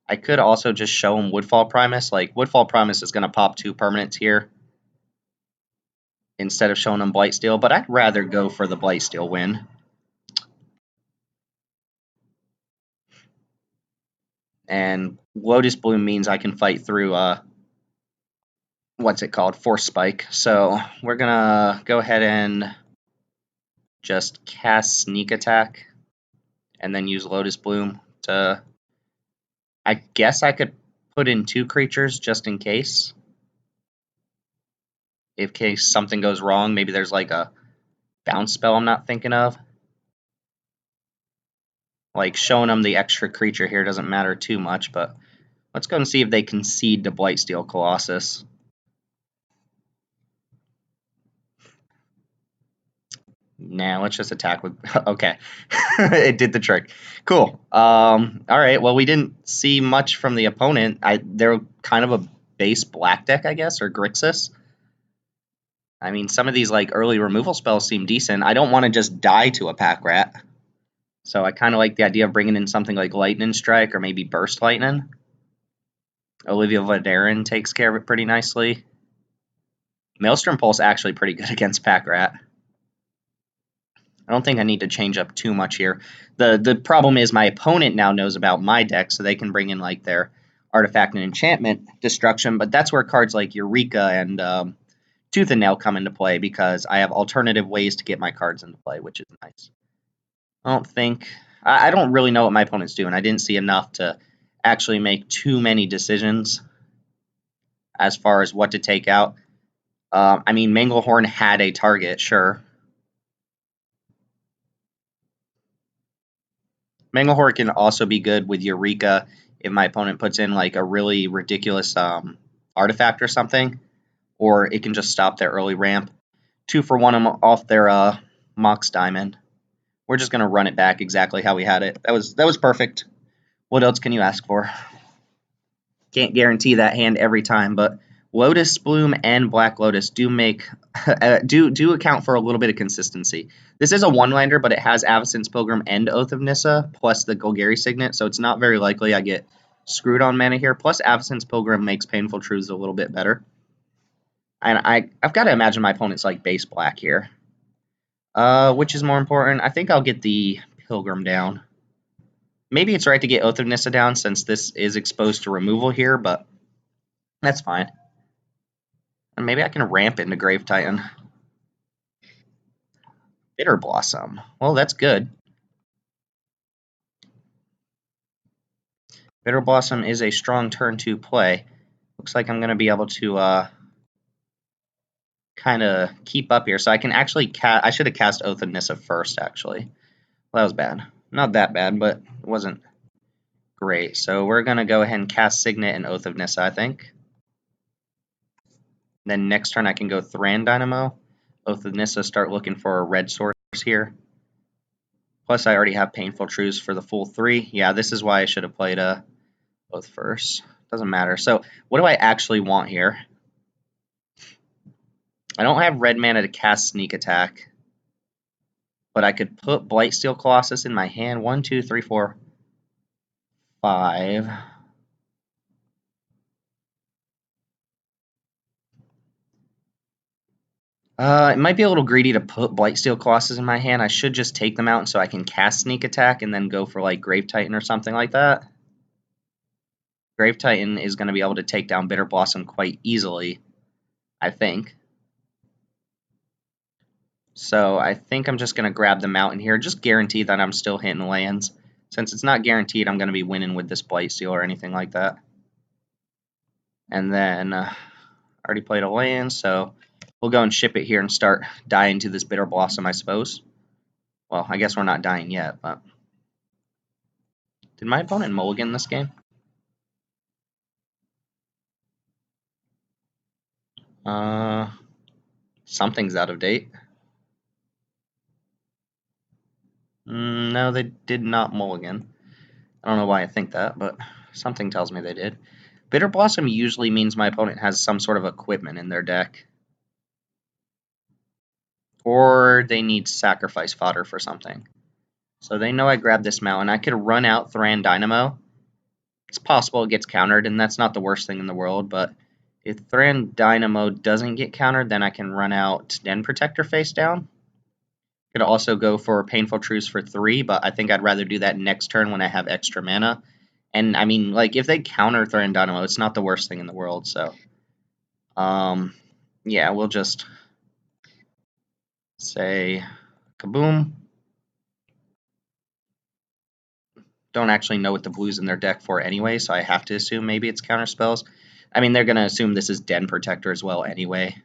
I could also just show them Woodfall Primus. Like, Woodfall Primus is going to pop 2 permanents here instead of showing them Blightsteel, but I'd rather go for the Blightsteel win. And Lotus Bloom means I can fight through, what's it called? Force Spike. So we're going to go ahead and just cast Sneak Attack and then use Lotus Bloom to... I guess I could put in 2 creatures just in case. In case something goes wrong, maybe there's like a bounce spell I'm not thinking of. Like, showing them the extra creature here doesn't matter too much, but let's go and see if they concede to Blightsteel Colossus. Nah, let's just attack with... Okay. It did the trick. Cool. Alright, well, we didn't see much from the opponent. They're kind of a base black deck, I guess, or Grixis. I mean, some of these, like, early removal spells seem decent. I don't want to just die to a Pack Rat. So I kind of like the idea of bringing in something like Lightning Strike or maybe Burst Lightning. Olivia Vodarin takes care of it pretty nicely. Maelstrom Pulse actually pretty good against Pack Rat. I don't think I need to change up too much here. The problem is my opponent now knows about my deck, so they can bring in like their Artifact and Enchantment destruction, but that's where cards like Eureka and Tooth and Nail come into play because I have alternative ways to get my cards into play, which is nice. I don't really know what my opponent's doing. I didn't see enough to actually make too many decisions as far as what to take out. I mean, Manglehorn had a target, sure. Manglehorn can also be good with Eureka if my opponent puts in like a really ridiculous artifact or something, or it can just stop their early ramp. 2 for 1 off their Mox Diamond. We're just gonna run it back exactly how we had it. That was perfect. What else can you ask for? Can't guarantee that hand every time, but Lotus Bloom and Black Lotus do make do account for a little bit of consistency. This is a one-lander, but it has Avacyn's Pilgrim and Oath of Nissa, plus the Golgari Signet, so it's not very likely I get screwed on mana here. Plus, Avacyn's Pilgrim makes Painful Truths a little bit better. And I've got to imagine my opponent's like base black here. Which is more important? I think I'll get the Pilgrim down. Maybe it's right to get Oath of Nissa down since this is exposed to removal here, but that's fine. And maybe I can ramp into Grave Titan. Bitter Blossom. Well, that's good. Bitter Blossom is a strong turn 2 play. Looks like I'm going to be able to kind of keep up here. So I can actually I should have cast Oath of Nissa first, actually. Well, that was bad. Not that bad, but it wasn't great. So we're going to go ahead and cast Signet and Oath of Nissa, I think. Then next turn I can go Thran Dynamo. Oath of Nissa, start looking for a red source here. Plus I already have Painful Truths for the full 3. Yeah, this is why I should have played Oath first. Doesn't matter. So what do I actually want here? I don't have red mana to cast Sneak Attack. But I could put Blightsteel Colossus in my hand. 1, 2, 3, 4, 5. It might be a little greedy to put Blightsteel Colossus in my hand. I should just take them out so I can cast Sneak Attack and then go for like Grave Titan or something like that. Grave Titan is going to be able to take down Bitter Blossom quite easily, I think. So I think I'm just going to grab the Mountain here. Just guarantee that I'm still hitting lands. Since it's not guaranteed I'm going to be winning with this Blightsteel or anything like that. And then I already played a land, so we'll go and ship it here and start dying to this Bitter Blossom, I suppose. Well, I guess we're not dying yet, but... Did my opponent mulligan this game? Something's out of date. No, they did not mulligan. I don't know why I think that, but something tells me they did. Bitter Blossom usually means my opponent has some sort of equipment in their deck. Or they need sacrifice fodder for something. So they know I grabbed this mountain. I could run out Thran Dynamo. It's possible it gets countered, and that's not the worst thing in the world, but if Thran Dynamo doesn't get countered, then I can run out Den Protector face down. Could also go for Painful Truths for 3, but I think I'd rather do that next turn when I have extra mana. And, I mean, like, if they counter Thran Dynamo, it's not the worst thing in the world, so... yeah, we'll just say kaboom. Don't actually know what the blue's in their deck for anyway, so I have to assume maybe it's counter spells. I mean, they're going to assume this is Den Protector as well anyway.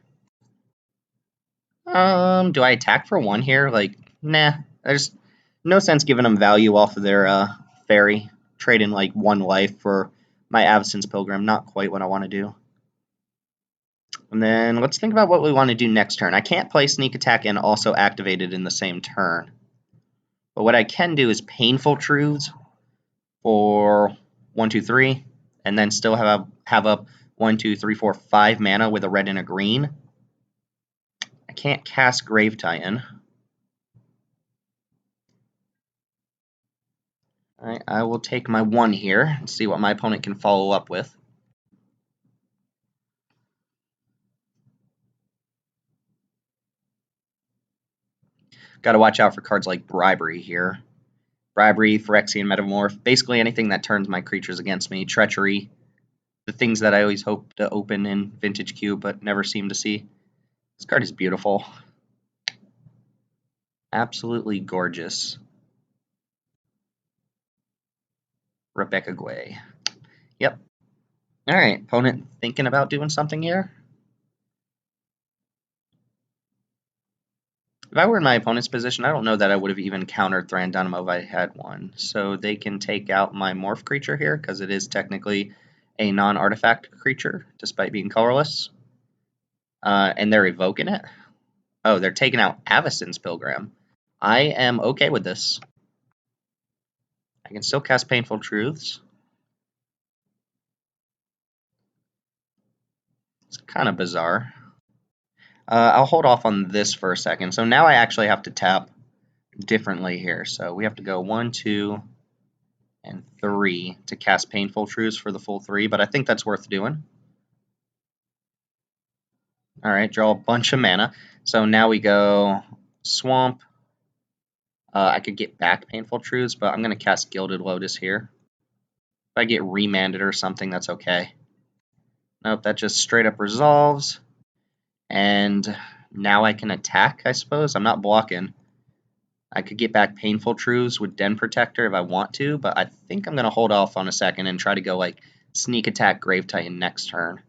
Do I attack for 1 here? Like, nah. There's no sense giving them value off of their fairy. Trade in, like, 1 life for my Avacyn's Pilgrim. Not quite what I want to do. And then let's think about what we want to do next turn. I can't play Sneak Attack and also activate it in the same turn. But what I can do is Painful Truths for 1, 2, 3, and then still have up 1, 2, 3, 4, 5 mana with a red and a green. I can't cast Grave Titan. Alright, I will take my 1 here and see what my opponent can follow up with. Got to watch out for cards like Bribery here. Bribery, Phyrexian Metamorph, basically anything that turns my creatures against me. Treachery, the things that I always hope to open in Vintage Cube but never seem to see. This card is beautiful. Absolutely gorgeous. Rebecca Guay. Yep. Alright, opponent thinking about doing something here? If I were in my opponent's position, I don't know that I would have even countered Thran Dynamo if I had one. So they can take out my Morph creature here, because it is technically a non-artifact creature, despite being colorless. And they're evoking it. Oh, they're taking out Avacyn's Pilgrim. I am okay with this. I can still cast Painful Truths. It's kind of bizarre. I'll hold off on this for a second. So now I actually have to tap differently here. So we have to go 1, 2, and 3 to cast Painful Truths for the full 3, but I think that's worth doing. Alright, draw a bunch of mana. So now we go Swamp. I could get back Painful Truths, but I'm going to cast Gilded Lotus here. If I get remanded or something, that's okay. Nope, that just straight up resolves. And now I can attack, I suppose. I'm not blocking. I could get back Painful Truths with Den Protector if I want to, but I think I'm going to hold off on a second and try to go like Sneak Attack Grave Titan next turn.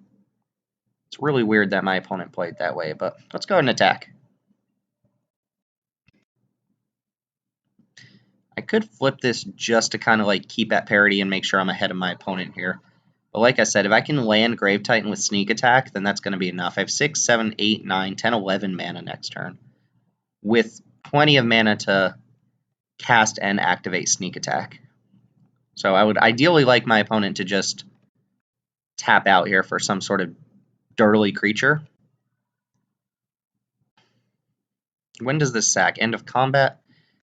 It's really weird that my opponent played that way, but let's go ahead and attack. I could flip this just to kind of like keep at parity and make sure I'm ahead of my opponent here. But like I said, if I can land Grave Titan with Sneak Attack, then that's going to be enough. I have 6, 7, 8, 9, 10, 11 mana next turn, with plenty of mana to cast and activate Sneak Attack. So I would ideally like my opponent to just tap out here for some sort of dirtly creature. When does this sack? End of combat?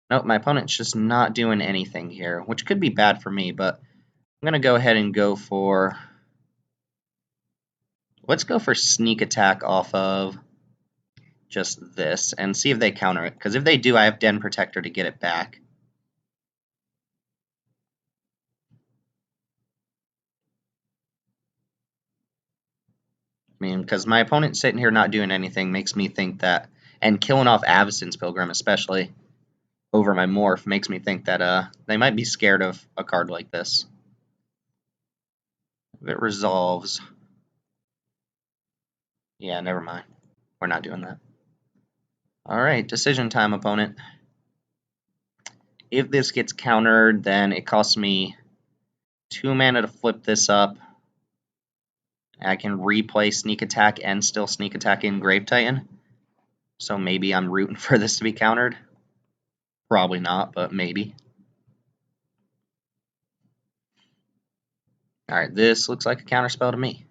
Nope, my opponent's just not doing anything here, which could be bad for me, but I'm going to go ahead and go for... Let's go for Sneak Attack off of just this and see if they counter it. Because if they do, I have Den Protector to get it back. I mean, because my opponent sitting here not doing anything makes me think that, and killing off Avacyn's Pilgrim especially over my Morph makes me think that they might be scared of a card like this. If it resolves... Yeah, never mind. We're not doing that. Alright, decision time, opponent. If this gets countered, then it costs me 2 mana to flip this up. I can replay Sneak Attack and still Sneak Attack in Grave Titan. So maybe I'm rooting for this to be countered. Probably not, but maybe. Alright, this looks like a counterspell to me.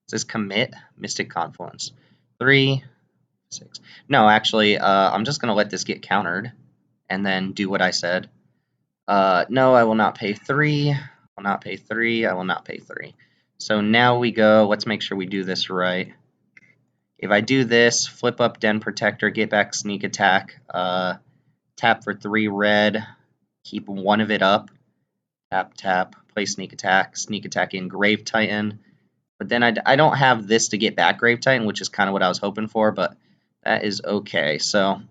It says commit Mystic Confluence. 3, 6. No, actually, I'm just going to let this get countered and then do what I said. No, I will not pay 3. I will not pay 3. I will not pay 3. So now we go, let's make sure we do this right. If I do this, flip up Den Protector, get back Sneak Attack, tap for 3 red, keep one of it up, tap, tap, play Sneak Attack in Grave Titan. But then I don't have this to get back Grave Titan, which is kind of what I was hoping for, but that is okay. So,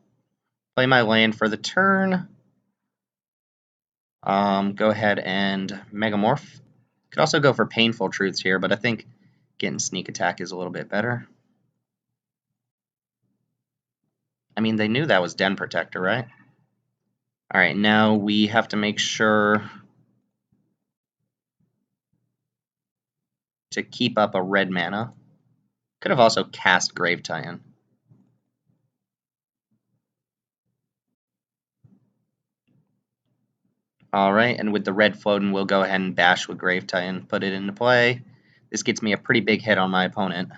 play my land for the turn. Go ahead and Megamorph. Could also go for Painful Truths here, but I think getting Sneak Attack is a little bit better. I mean, they knew that was Den Protector, right? Alright, now we have to make sure to keep up a red mana. Could have also cast Grave Titan. Alright, and with the red floating, we'll go ahead and bash with Grave Titan, put it into play. This gets me a pretty big hit on my opponent.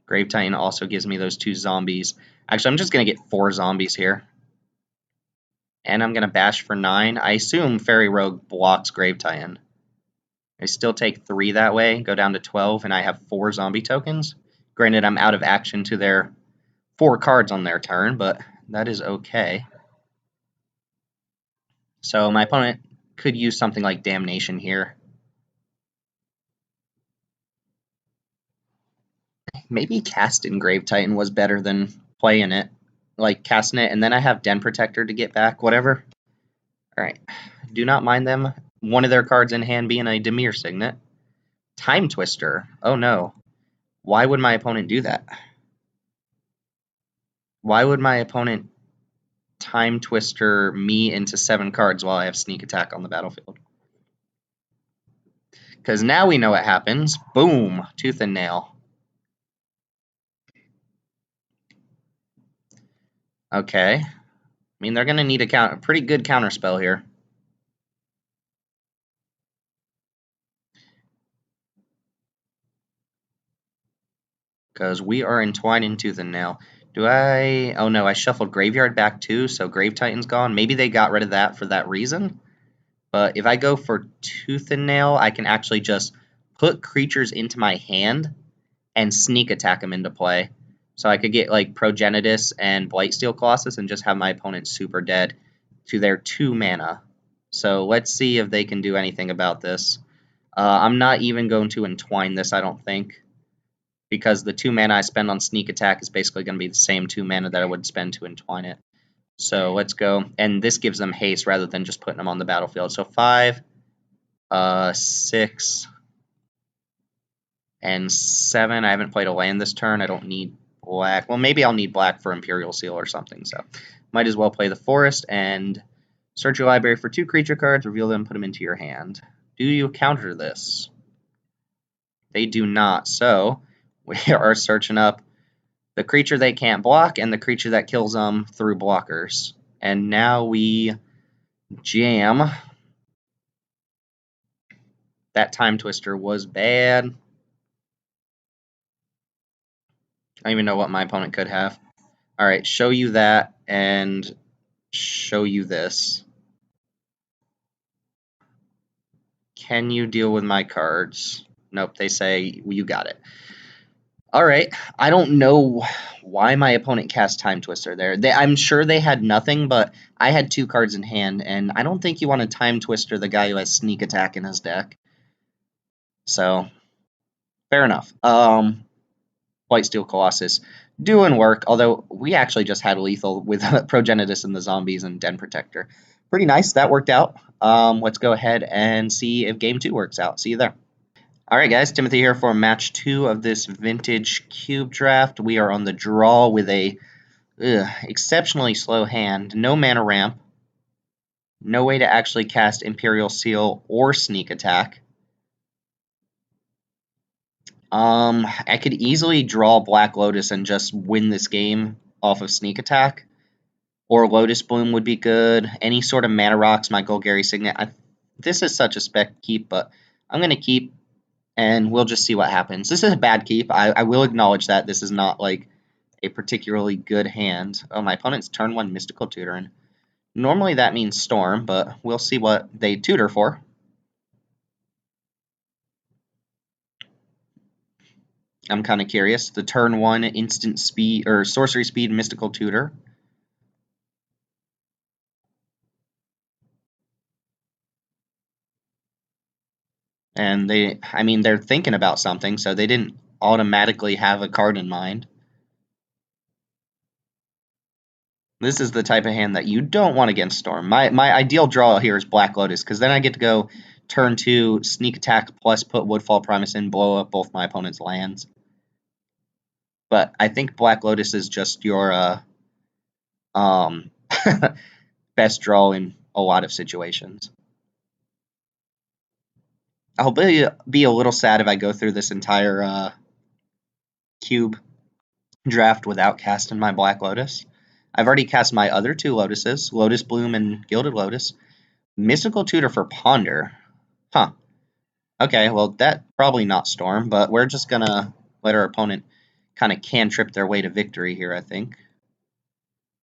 Grave Titan also gives me those 2 zombies. Actually, I'm just going to get 4 zombies here. And I'm going to bash for 9. I assume Fairy Rogue blocks Grave Titan. I still take 3 that way, go down to 12, and I have 4 zombie tokens. Granted, I'm out of action to their 4 cards on their turn, but that is okay. So my opponent could use something like Damnation here. Maybe casting Grave Titan was better than playing it. Like, casting it, and then I have Den Protector to get back, whatever. Alright, do not mind them. One of their cards in hand being a Dimir Signet. Time Twister. Oh no. Why would my opponent do that? Why would my opponent Time Twister me into 7 cards while I have Sneak Attack on the battlefield? Because now we know what happens. Boom! Tooth and Nail. Okay. I mean, they're going to need a pretty good counterspell here. Because we are entwined in Tooth and Nail. Do I... Oh no, I shuffled Graveyard back too, so Grave Titan's gone. Maybe they got rid of that for that reason. But if I go for Tooth and Nail, I can actually just put creatures into my hand and Sneak Attack them into play. So I could get like Progenitus and Blightsteel Colossus and just have my opponent super dead to their 2 mana. So let's see if they can do anything about this. I'm not even going to entwine this, I don't think, because the 2 mana I spend on Sneak Attack is basically going to be the same 2 mana that I would spend to entwine it. So let's go, and this gives them haste rather than just putting them on the battlefield. So 5, 6, and 7. I haven't played a land this turn. I don't need black. Well, maybe I'll need black for Imperial Seal or something, so might as well play the Forest and search your library for 2 creature cards, reveal them, put them into your hand. Do you counter this? They do not, so we are searching up the creature they can't block and the creature that kills them through blockers. And now we jam. That Time Twister was bad. I don't even know what my opponent could have. Alright, show you that and show you this. Can you deal with my cards? Nope, they say you got it. Alright, I don't know why my opponent cast Time Twister there. I'm sure they had nothing, but I had 2 cards in hand, and I don't think you want to Time Twister the guy who has Sneak Attack in his deck. So, fair enough. Blightsteel Colossus doing work, although we actually just had lethal with Progenitus and the zombies and Den Protector. Pretty nice, that worked out. Let's go ahead and see if Game 2 works out. See you there. Alright guys, Timothy here for match 2 of this Vintage Cube draft. We are on the draw with a exceptionally slow hand. No mana ramp. No way to actually cast Imperial Seal or Sneak Attack. I could easily draw Black Lotus and just win this game off of Sneak Attack. Or Lotus Bloom would be good. Any sort of Mana Rocks, my Golgari Signet. This is such a spec keep, but I'm going to keep, and we'll just see what happens. This is a bad keep. I will acknowledge that. This is not, like, a particularly good hand. Oh, my opponent's turn 1 Mystical Tutoring. Normally that means Storm, but we'll see what they tutor for. I'm kind of curious. The turn 1 instant speed or sorcery speed Mystical Tutor. And they're thinking about something, so they didn't automatically have a card in mind. This is the type of hand that you don't want against Storm. My ideal draw here is Black Lotus, because then I get to go turn 2, Sneak Attack, plus put Woodfall Primus in, blow up both my opponent's lands. But I think Black Lotus is just your best draw in a lot of situations. I'll be a little sad if I go through this entire cube draft without casting my Black Lotus. I've already cast my other 2 Lotuses, Lotus Bloom and Gilded Lotus. Mystical Tutor for Ponder. Huh. Okay, well, that probably not Storm, but we're just going to let our opponent kind of cantrip their way to victory here, I think.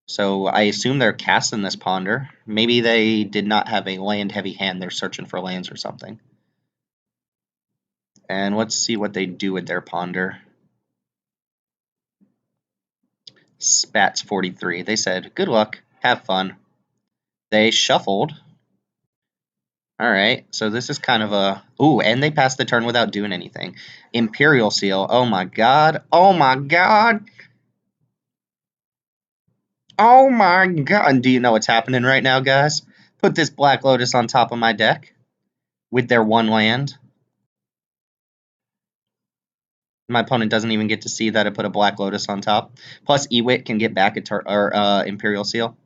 So I assume they're casting this Ponder. Maybe they did not have a land-heavy hand. They're searching for lands or something. And let's see what they do with their Ponder. Spats 43. They said, good luck, have fun. They shuffled. Alright, so this is kind of a... Ooh, and they passed the turn without doing anything. Imperial Seal. Oh my god. Oh my god. Oh my god. Do you know what's happening right now, guys? Put this Black Lotus on top of my deck with their 1 land. My opponent doesn't even get to see that I put a Black Lotus on top. Plus, Ewit can get back a Imperial Seal.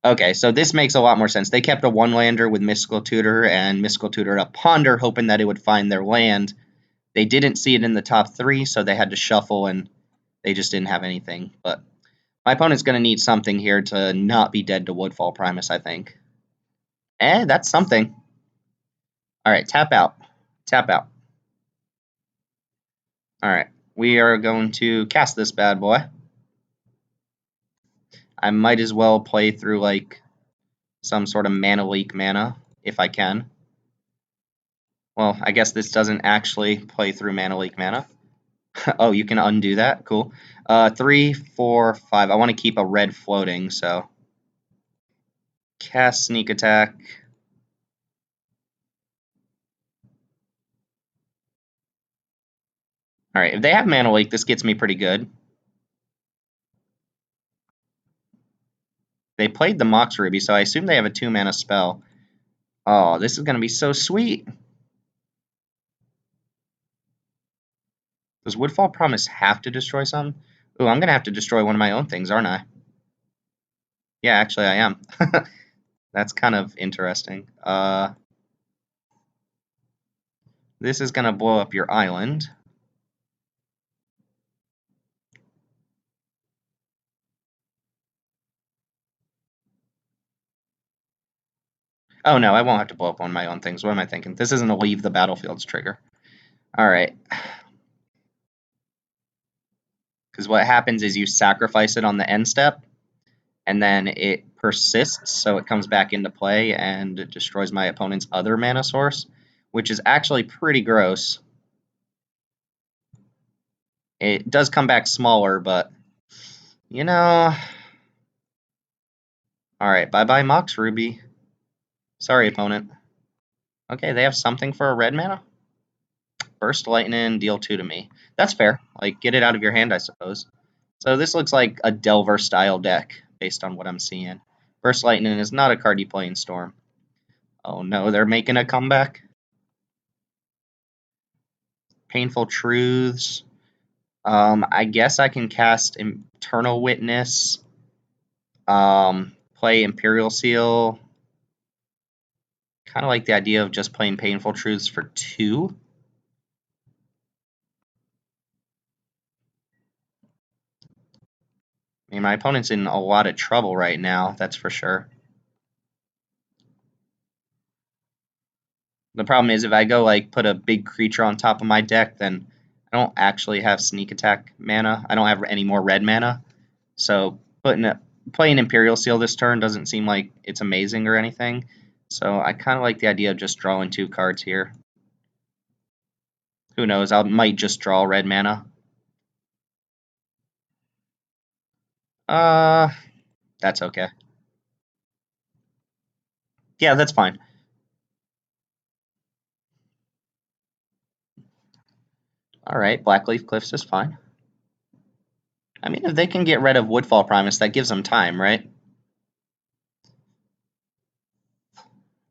Okay, so this makes a lot more sense. They kept a one-lander with Mystical Tutor and Mystical Tutor up Ponder, hoping that it would find their land. They didn't see it in the top 3, so they had to shuffle, and they just didn't have anything. But my opponent's going to need something here to not be dead to Woodfall Primus, I think. That's something. All right, tap out. Tap out. All right, we are going to cast this bad boy. I might as well play through, like, some sort of Mana Leak mana, if I can. Well, I guess this doesn't actually play through Mana Leak mana. Oh, you can undo that? Cool. 3, 4, 5. I want to keep a red floating, so... Cast Sneak Attack. Alright, if they have Mana Leak, this gets me pretty good. They played the Mox Ruby, so I assume they have a 2-mana spell. Oh, this is going to be so sweet. Does Woodfall Promise have to destroy something? Ooh, I'm going to have to destroy one of my own things, aren't I? Yeah, actually I am. That's kind of interesting. This is going to blow up your island. Oh no, I won't have to blow up one of my own things. What am I thinking? This isn't a leave the battlefield's trigger. Alright. Because what happens is you sacrifice it on the end step, and then it persists, so it comes back into play and it destroys my opponent's other mana source, which is actually pretty gross. It does come back smaller, but, you know... Alright, bye-bye Mox Ruby. Sorry, opponent. Okay, they have something for a red mana? Burst Lightning, deal 2 to me. That's fair. Like, get it out of your hand, I suppose. So this looks like a Delver-style deck, based on what I'm seeing. Burst Lightning is not a card you play in Storm. Oh no, they're making a comeback. Painful Truths. I guess I can cast Eternal Witness. Play Imperial Seal. Kind of like the idea of just playing Painful Truths for 2. I mean, my opponent's in a lot of trouble right now, that's for sure. The problem is if I go, like, put a big creature on top of my deck, then I don't actually have Sneak Attack mana. I don't have any more red mana. So playing Imperial Seal this turn doesn't seem like it's amazing or anything. So I kind of like the idea of just drawing 2 cards here. Who knows, I might just draw red mana. That's okay. Yeah, that's fine. Alright, Blackleaf Cliffs is fine. I mean, if they can get rid of Woodfall Primus, that gives them time, right?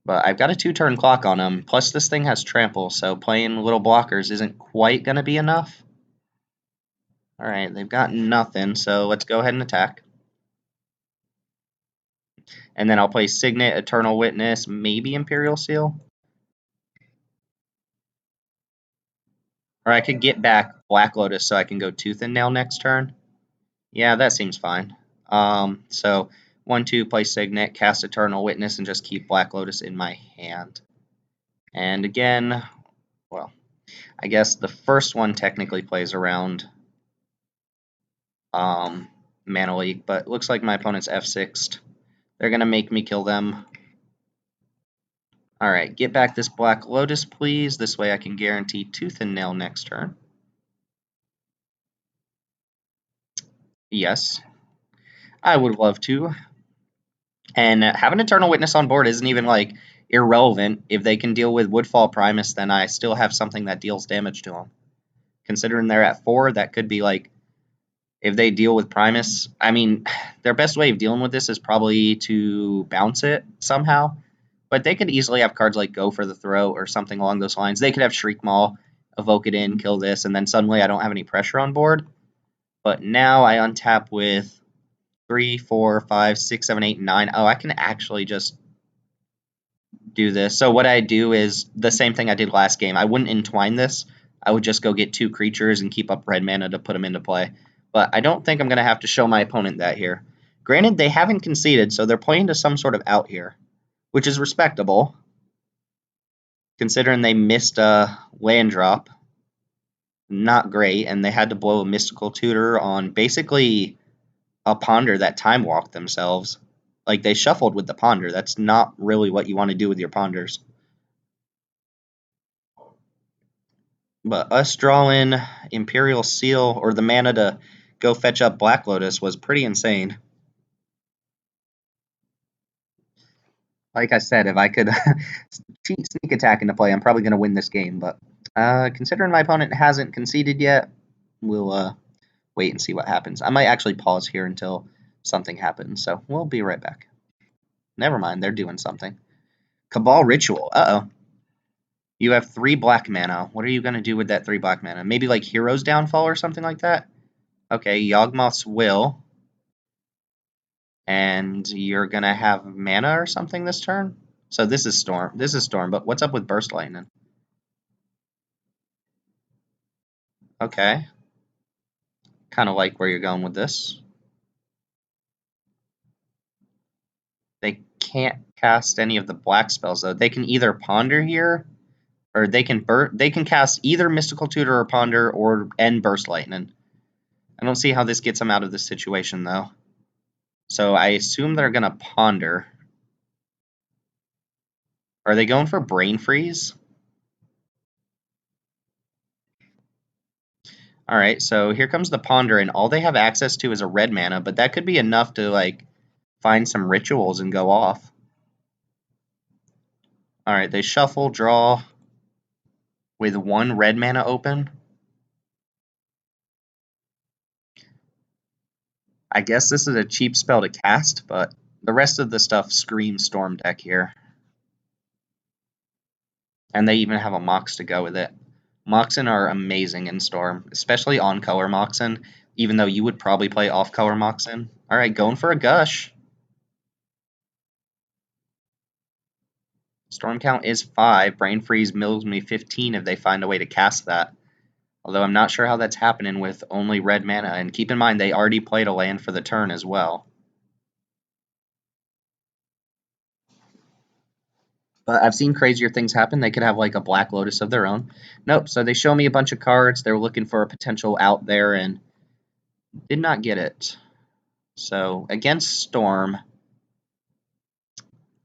But I've got a 2-turn clock on them, plus this thing has trample, so playing little blockers isn't quite going to be enough. Alright, they've got nothing, so let's go ahead and attack. And then I'll play Signet, Eternal Witness, maybe Imperial Seal. Or I could get back Black Lotus so I can go Tooth and Nail next turn. Yeah, that seems fine. So 1-2, play Signet, cast Eternal Witness, and just keep Black Lotus in my hand. And again, well, I guess the first one technically plays around Mana Leak, but it looks like my opponent's F6'd. They're going to make me kill them. Alright, get back this Black Lotus, please. This way I can guarantee Tooth and Nail next turn. Yes. I would love to. And having Eternal Witness on board isn't even, like, irrelevant. If they can deal with Woodfall Primus, then I still have something that deals damage to them. Considering they're at 4, that could be, like, if they deal with Primus, I mean, their best way of dealing with this is probably to bounce it somehow. But they could easily have cards like Go for the Throat or something along those lines. They could have Shriek Maul. evoke it in, kill this, and then suddenly I don't have any pressure on board. But now I untap with 3, 4, 5, 6, 7, 8, 9. Oh, I can actually just do this. So what I do is the same thing I did last game. I wouldn't entwine this. I would just go get 2 creatures and keep up red mana to put them into play. But I don't think I'm going to have to show my opponent that here. Granted, they haven't conceded, so they're playing to some sort of out here, which is respectable, considering they missed a land drop. Not great, and they had to blow a Mystical Tutor on basically a Ponder that time walked themselves. Like, they shuffled with the Ponder. That's not really what you want to do with your Ponders. But us drawing Imperial Seal, or the mana to go fetch up Black Lotus, was pretty insane. Like I said, if I could cheat sneak attack into play, I'm probably going to win this game. But considering my opponent hasn't conceded yet, we'll wait and see what happens. I might actually pause here until something happens. So we'll be right back. Never mind, they're doing something. Cabal Ritual. Uh-oh. You have 3 black mana. What are you going to do with that 3 black mana? Maybe like Hero's Downfall or something like that? Okay, Yawgmoth's Will. And you're going to have mana or something this turn? So this is Storm. This is Storm, but what's up with Burst Lightning? Okay. Kind of like where you're going with this. They can't cast any of the black spells, though. They can either Ponder here, or they can cast either Mystical Tutor or Ponder, or end Burst Lightning. I don't see how this gets them out of this situation, though. So I assume they're going to Ponder. Are they going for Brain Freeze? Alright, so here comes the Ponder, and all they have access to is a red mana, but that could be enough to, like, find some rituals and go off. Alright, they shuffle, draw, with 1 red mana open. I guess this is a cheap spell to cast, but the rest of the stuff screams Storm deck here. And they even have a Mox to go with it. Moxen are amazing in Storm, especially on-color Moxen, even though you would probably play off-color Moxen. Alright, going for a Gush. Storm count is 5. Brain Freeze mills me 15 if they find a way to cast that. Although I'm not sure how that's happening with only red mana. And keep in mind, they already played a land for the turn as well. But I've seen crazier things happen. They could have like a Black Lotus of their own. Nope, so they show me a bunch of cards. They were looking for a potential out there and did not get it. So against Storm,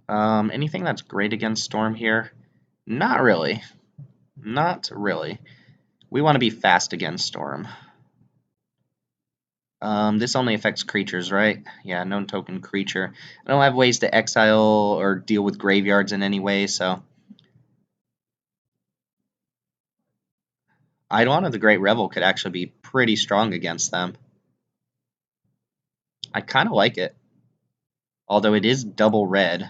anything that's great against Storm here? Not really. Not really. We want to be fast against Storm. This only affects creatures, right? Yeah, known token creature. I don't have ways to exile or deal with graveyards in any way, so Eidolon of the Great Revel could actually be pretty strong against them. I kind of like it. Although it is double red.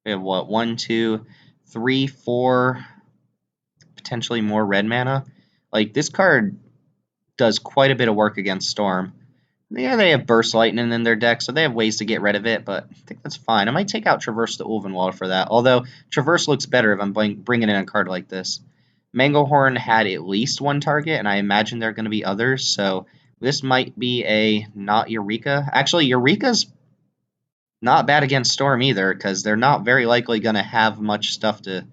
We have what? 1, 2, 3, 4, potentially more red mana. Like, this card does quite a bit of work against Storm. Yeah, they have Burst Lightning in their deck, so they have ways to get rid of it, but I think that's fine. I might take out Traverse the Ulvenwald for that, although Traverse looks better if I'm bringing in a card like this. Manglehorn had at least 1 target, and I imagine there are going to be others, so this might be a not Eureka. Actually, Eureka's not bad against Storm either, because they're not very likely going to have much stuff to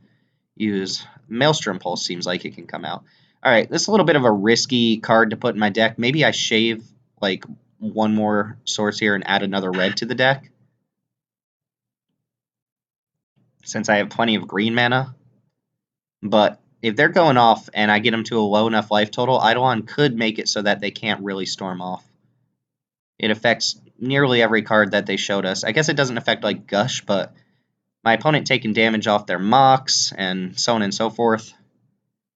use. Maelstrom Pulse seems like it can come out. Alright, this is a little bit of a risky card to put in my deck. Maybe I shave, like, 1 more source here and add another red to the deck, since I have plenty of green mana. But if they're going off and I get them to a low enough life total, Eidolon could make it so that they can't really storm off. It affects nearly every card that they showed us. I guess it doesn't affect, like, Gush, but my opponent taking damage off their Mox and so on and so forth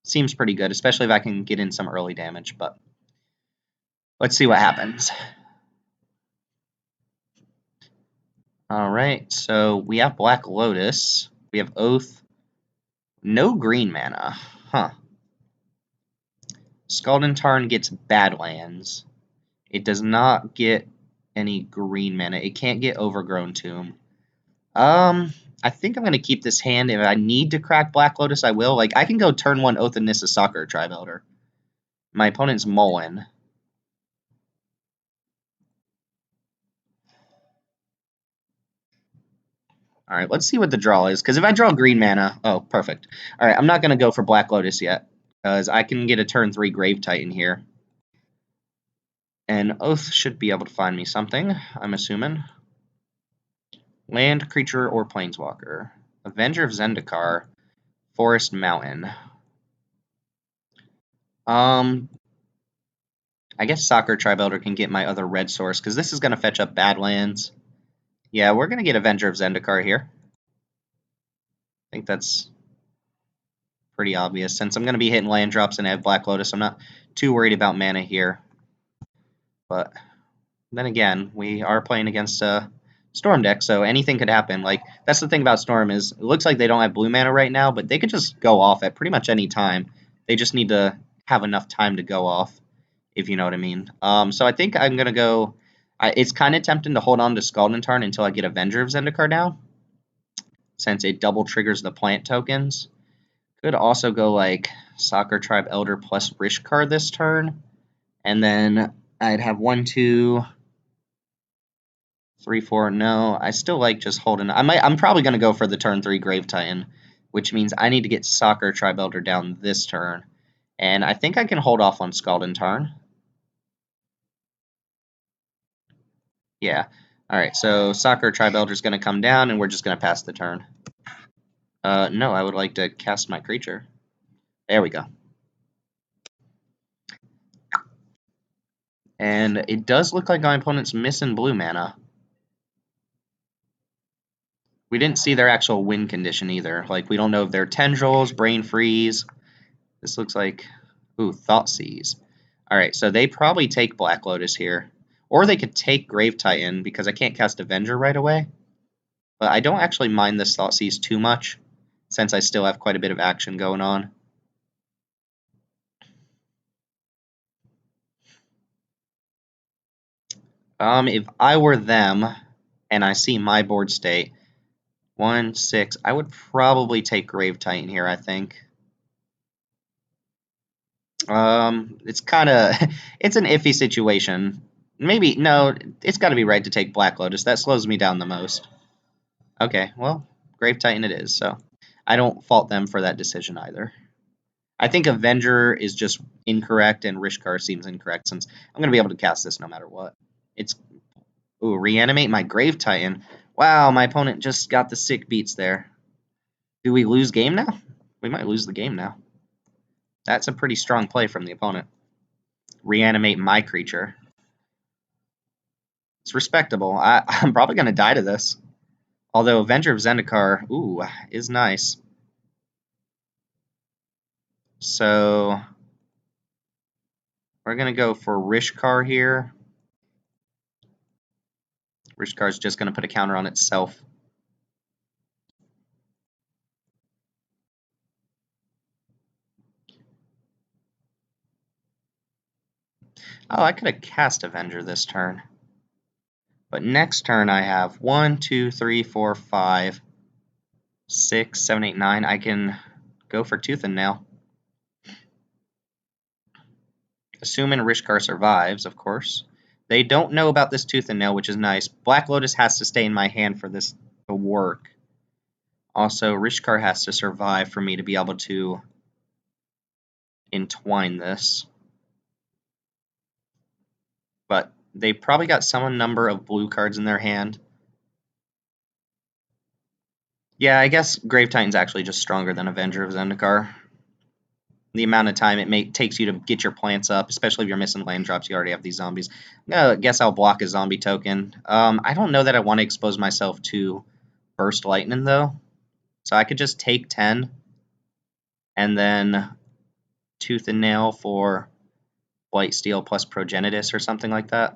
seems pretty good, especially if I can get in some early damage. But let's see what happens. Alright, so we have Black Lotus. We have Oath. No green mana. Huh. Scalding Tarn gets Badlands. It does not get any green mana. It can't get Overgrown Tomb. I think I'm going to keep this hand. If I need to crack Black Lotus, I will. Like, I can go turn 1 Oath of Nissa Soccer Tribe Elder. My opponent's Mullen. Alright, let's see what the draw is. Because if I draw green mana... Oh, perfect. Alright, I'm not going to go for Black Lotus yet. Because I can get a turn 3 Grave Titan here. And Oath should be able to find me something, I'm assuming. Land, creature, or planeswalker. Avenger of Zendikar. Forest Mountain. I guess Soccer Tribe Elder can get my other red source, because this is going to fetch up Badlands. Yeah, we're going to get Avenger of Zendikar here. I think that's pretty obvious. Since I'm going to be hitting land drops and I have Black Lotus, I'm not too worried about mana here. But then again, we are playing against a Storm deck, so anything could happen. Like, that's the thing about Storm is it looks like they don't have blue mana right now, but they could just go off at pretty much any time. They just need to have enough time to go off, if you know what I mean. So I think I'm going to go... it's kind of tempting to hold on to Scalding Tarn until I get Avenger of Zendikar down, since it double triggers the plant tokens. Could also go like Soccer Tribe Elder plus Rishkar this turn, and then I'd have 1, 2, 3, 4. No, I still like just holding. I'm probably going to go for the turn 3 Grave Titan, which means I need to get Soccer Tribe Elder down this turn, and I think I can hold off on Scalding Tarn. Yeah. All right. So Soccer Tribe Elder is going to come down, and we're just going to pass the turn. No, I would like to cast my creature. There we go. And it does look like my opponent's missing blue mana. We didn't see their actual win condition either. Like, we don't know if they're Tendrils, Brain Freeze. This looks like... Ooh, Thoughtseize. Alright, so they probably take Black Lotus here. Or they could take Grave Titan, because I can't cast Avenger right away. But I don't actually mind this Thoughtseize too much, since I still have quite a bit of action going on. If I were them, and I see my board state, 1, 6, I would probably take Grave Titan here, I think. It's kind of, it's an iffy situation. Maybe, no, it's got to be right to take Black Lotus. That slows me down the most. Okay, well, Grave Titan it is, so I don't fault them for that decision either. I think Avenger is just incorrect, and Rishkar seems incorrect, since I'm going to be able to cast this no matter what. It's, ooh, reanimate my Grave Titan. Wow, my opponent just got the sick beats there. Do we lose game now? We might lose the game now. That's a pretty strong play from the opponent. Reanimate my creature. It's respectable. I'm probably going to die to this. Although Avenger of Zendikar, ooh, is nice. So we're going to go for Rishkar here. Rishkar's just going to put a counter on itself. Oh, I could have cast Avenger this turn. But next turn I have 1, 2, 3, 4, 5, 6, 7, 8, 9. I can go for Tooth and Nail. Assuming Rishkar survives, of course. They don't know about this Tooth and Nail, which is nice. Black Lotus has to stay in my hand for this to work. Also, Rishkar has to survive for me to be able to entwine this. But they probably got some number of blue cards in their hand. Yeah, I guess Grave Titan's actually just stronger than Avenger of Zendikar. The amount of time it takes you to get your plants up, especially if you're missing land drops, you already have these zombies. I guess I'll block a zombie token. I don't know that I want to expose myself to Burst Lightning, though. So I could just take 10, and then Tooth and Nail for Blightsteel plus Progenitus or something like that.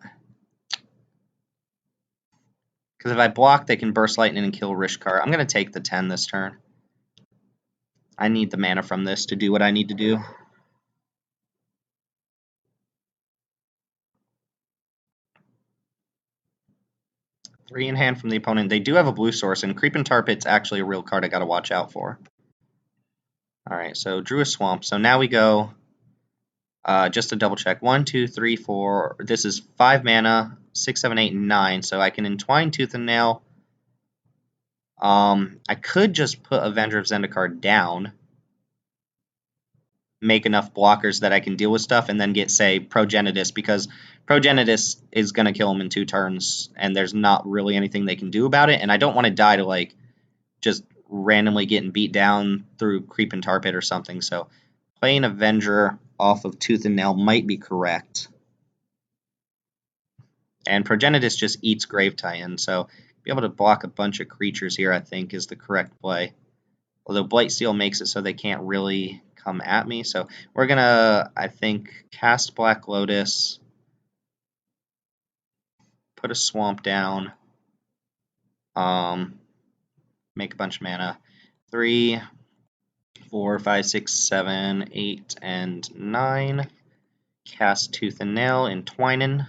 Because if I block, they can Burst Lightning and kill Rishkar. I'm going to take the 10 this turn. I need the mana from this to do what I need to do. 3 in hand from the opponent. They do have a blue source, and Creeping Tar Pit's actually a real card I gotta watch out for. Alright, so drew a swamp. So now we go, just to double check, 1, 2, 3, 4. This is 5 mana, 6, 7, 8, 9. So I can Entwine Tooth and Nail. I could just put Avenger of Zendikar down, make enough blockers that I can deal with stuff, and then get, say, Progenitus, because Progenitus is going to kill him in 2 turns, and there's not really anything they can do about it, and I don't want to die to, like, just randomly getting beat down through Creeping Tar Pit or something, so playing Avenger off of Tooth and Nail might be correct. And Progenitus just eats Grave Titan, so be able to block a bunch of creatures here, I think, is the correct play. Although Blightsteel makes it so they can't really come at me. So we're going to, I think, cast Black Lotus, put a Swamp down, make a bunch of mana. 3, 4, 5, 6, 7, 8, and 9. Cast Tooth and Nail, Entwinin'.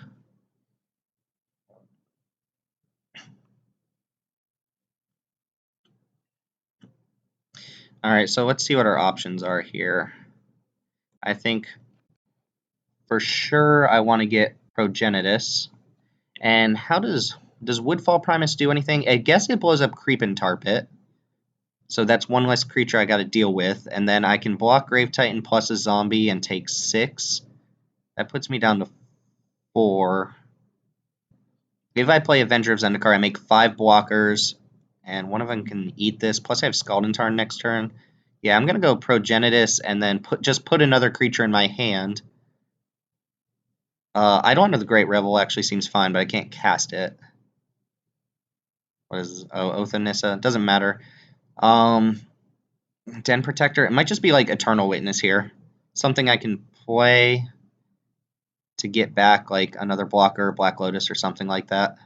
Alright, so let's see what our options are here. I think for sure I want to get Progenitus. And how does Woodfall Primus do anything? I guess it blows up Creeping Tar Pit. So that's one less creature I got to deal with. And then I can block Grave Titan plus a zombie and take 6. That puts me down to 4. If I play Avenger of Zendikar, I make 5 blockers. And one of them can eat this. Plus I have Scalding Tarn next turn. Yeah, I'm going to go Progenitus and then just put another creature in my hand. Idolon of the Great Revel actually seems fine, but I can't cast it. What is Oath of Nissa? Doesn't matter. Den Protector. It might just be like Eternal Witness here. Something I can play to get back like another blocker, Black Lotus, or something like that.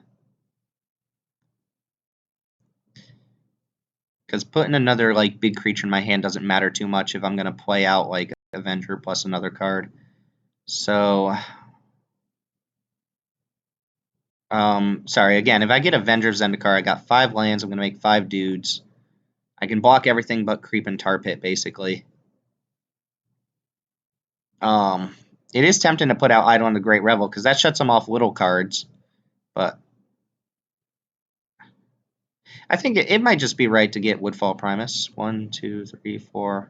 Because putting another like big creature in my hand doesn't matter too much if I'm going to play out like Avenger plus another card. So, sorry, again, if I get Avenger of Zendikar, I got 5 lands, I'm going to make 5 dudes. I can block everything but Creeping Tar Pit, basically. It is tempting to put out Idol on the Great Revel, because that shuts them off little cards, but I think it might just be right to get Woodfall Primus. 1, 2, 3, 4.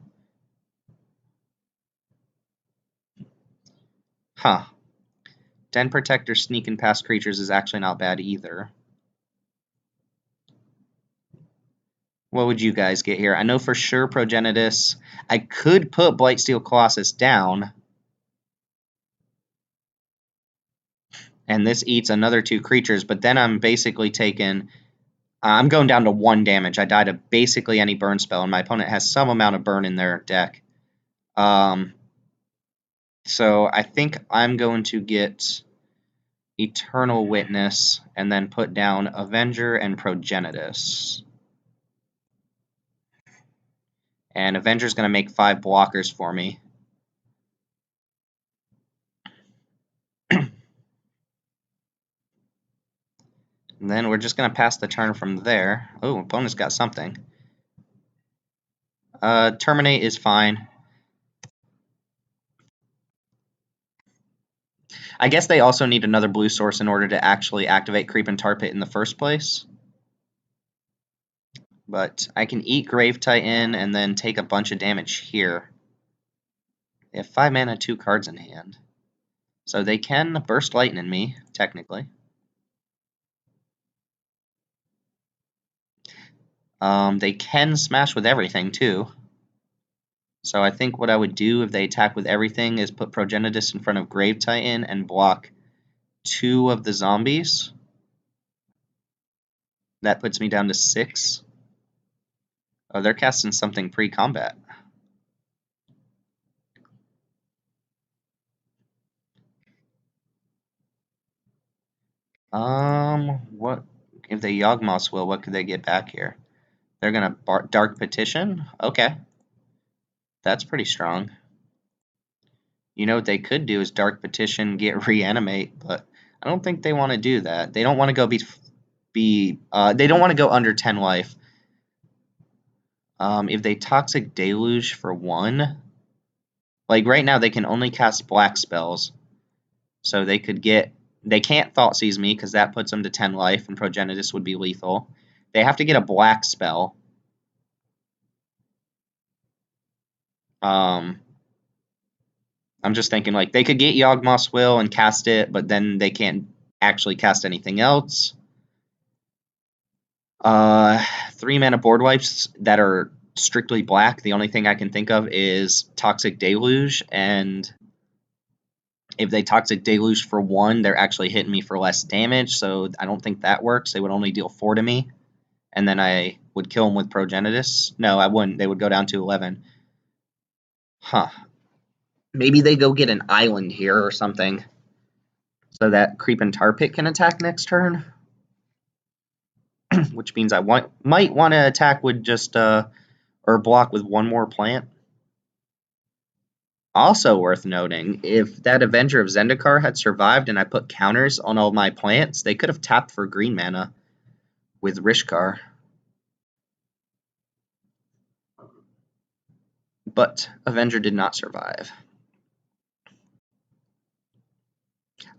Huh. Den Protector sneaking past creatures is actually not bad either. What would you guys get here? I know for sure Progenitus. I could put Blightsteel Colossus down. And this eats another 2 creatures, but then I'm basically taking... I'm going down to 1 damage. I die to basically any burn spell, and my opponent has some amount of burn in their deck. So I think I'm going to get Eternal Witness and then put down Avenger and Progenitus. And Avenger's going to make 5 blockers for me. And then we're just going to pass the turn from there. Oh, opponent's got something. Terminate is fine. I guess they also need another blue source in order to actually activate Creeping Tar Pit in the first place. But I can eat Grave Titan and then take a bunch of damage here. They have 5 mana, 2 cards in hand. So they can Burst Lightning me, technically. They can smash with everything, too. So I think what I would do if they attack with everything is put Progenitus in front of Grave Titan and block 2 of the zombies. That puts me down to 6. Oh, they're casting something pre-combat. What if they Yawgmoth's Will? What could they get back here? They're gonna Dark Petition. Okay, that's pretty strong. You know what they could do is Dark Petition, get Reanimate, but I don't think they want to do that. They don't want to go be, they don't want to go under 10 life. If they Toxic Deluge for 1, like right now they can only cast black spells. So they can't Thoughtseize me because that puts them to 10 life and Progenitus would be lethal. They have to get a black spell. I'm just thinking like they could get Yawgmoth's Will and cast it, but then they can't actually cast anything else. 3 mana board wipes that are strictly black. The only thing I can think of is Toxic Deluge, and if they Toxic Deluge for 1, they're actually hitting me for less damage, so I don't think that works. They would only deal 4 to me, and then I would kill them with Progenitus. No, I wouldn't. They would go down to 11. Huh. Maybe they go get an island here or something, so that Creeping Tar Pit can attack next turn. Which means I might want to attack with just, or block with 1 more plant. Also worth noting, if that Avenger of Zendikar had survived and I put counters on all my plants, they could have tapped for green mana with Rishkar. But Avenger did not survive.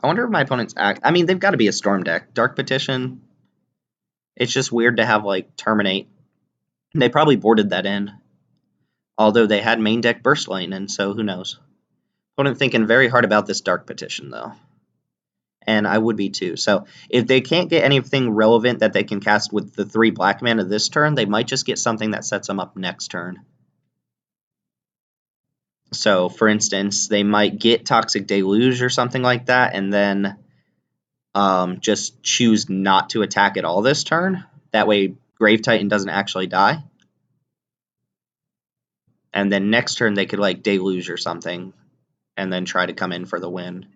I wonder if my opponents act... I mean, they've got to be a Storm deck. Dark Petition, it's just weird to have, like, Terminate. They probably boarded that in. Although they had main deck Burst Lightning, so who knows. Opponent thinking very hard about this Dark Petition, though. And I would be too. So if they can't get anything relevant that they can cast with the 3 black mana this turn, they might just get something that sets them up next turn. So, for instance, they might get Toxic Deluge or something like that, and then just choose not to attack at all this turn. That way, Grave Titan doesn't actually die. And then next turn, they could, like, Deluge or something, and then try to come in for the win.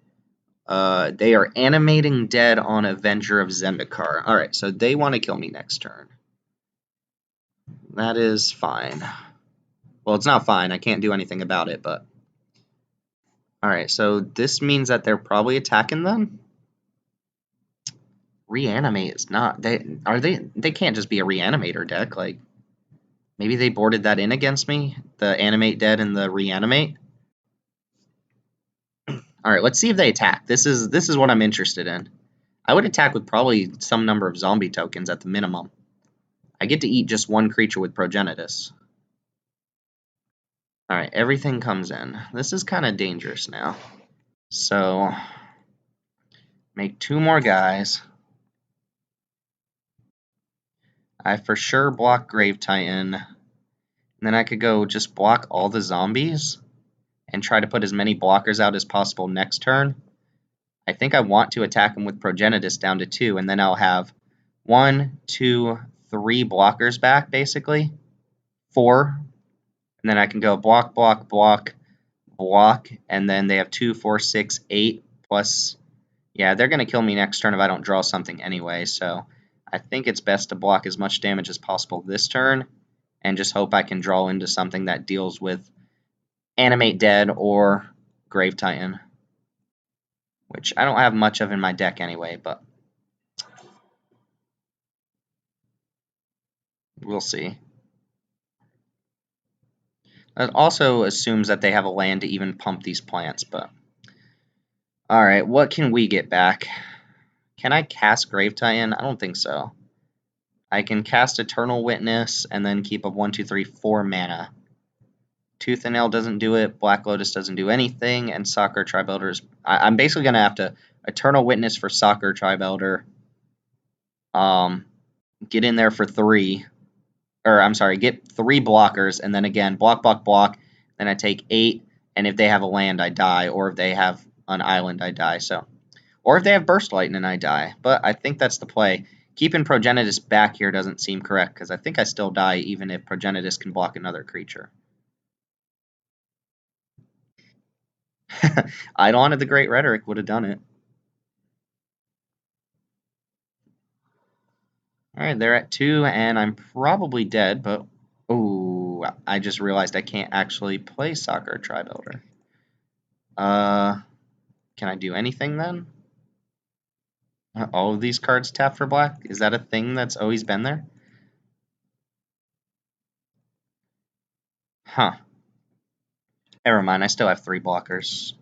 They are animating dead on Avenger of Zendikar. Alright, so they want to kill me next turn. That is fine. Well, it's not fine. I can't do anything about it, but... Alright, so this means that they're probably attacking them? Reanimate is not... They can't just be a Reanimator deck. Like, maybe they boarded that in against me? The Animate Dead and the Reanimate? Alright, let's see if they attack. This is what I'm interested in. I would attack with probably some number of zombie tokens at the minimum. I get to eat just 1 creature with Progenitus. Alright, everything comes in. This is kind of dangerous now. So, make 2 more guys. I for sure block Grave Titan. And then I could go just block all the zombies and try to put as many blockers out as possible next turn. I think I want to attack them with Progenitus down to 2, and then I'll have 1, 2, 3 blockers back, basically. 4. And then I can go block, block, block, block, and then they have 2, 4, 6, 8, plus... Yeah, they're going to kill me next turn if I don't draw something anyway, so I think it's best to block as much damage as possible this turn, and just hope I can draw into something that deals with Animate Dead or Grave Titan, which I don't have much of in my deck anyway, but we'll see. That also assumes that they have a land to even pump these plants, but... Alright, what can we get back? Can I cast Grave Titan? I don't think so. I can cast Eternal Witness and then keep a 1, 2, 3, 4 mana. Tooth and Nail doesn't do it, Black Lotus doesn't do anything, and Soccer Tri-Builder I'm basically going to have to Eternal Witness for Soccer Tri-Builder. Get in there for 3. Or, I'm sorry, get 3 blockers, and then again, block, block, block. Then I take 8, and if they have a land, I die. Or if they have an island, I die. So, or if they have Burst Lightning, I die. But I think that's the play. Keeping Progenitus back here doesn't seem correct, because I think I still die even if Progenitus can block another creature. Eidolon of the Great Rhetoric would have done it. Alright, they're at 2, and I'm probably dead, but... Oh, I just realized I can't actually play Soccer Tri-Builder. Can I do anything then? All of these cards tap for black? Is that a thing that's always been there? Huh. Never mind, I still have 3 blockers.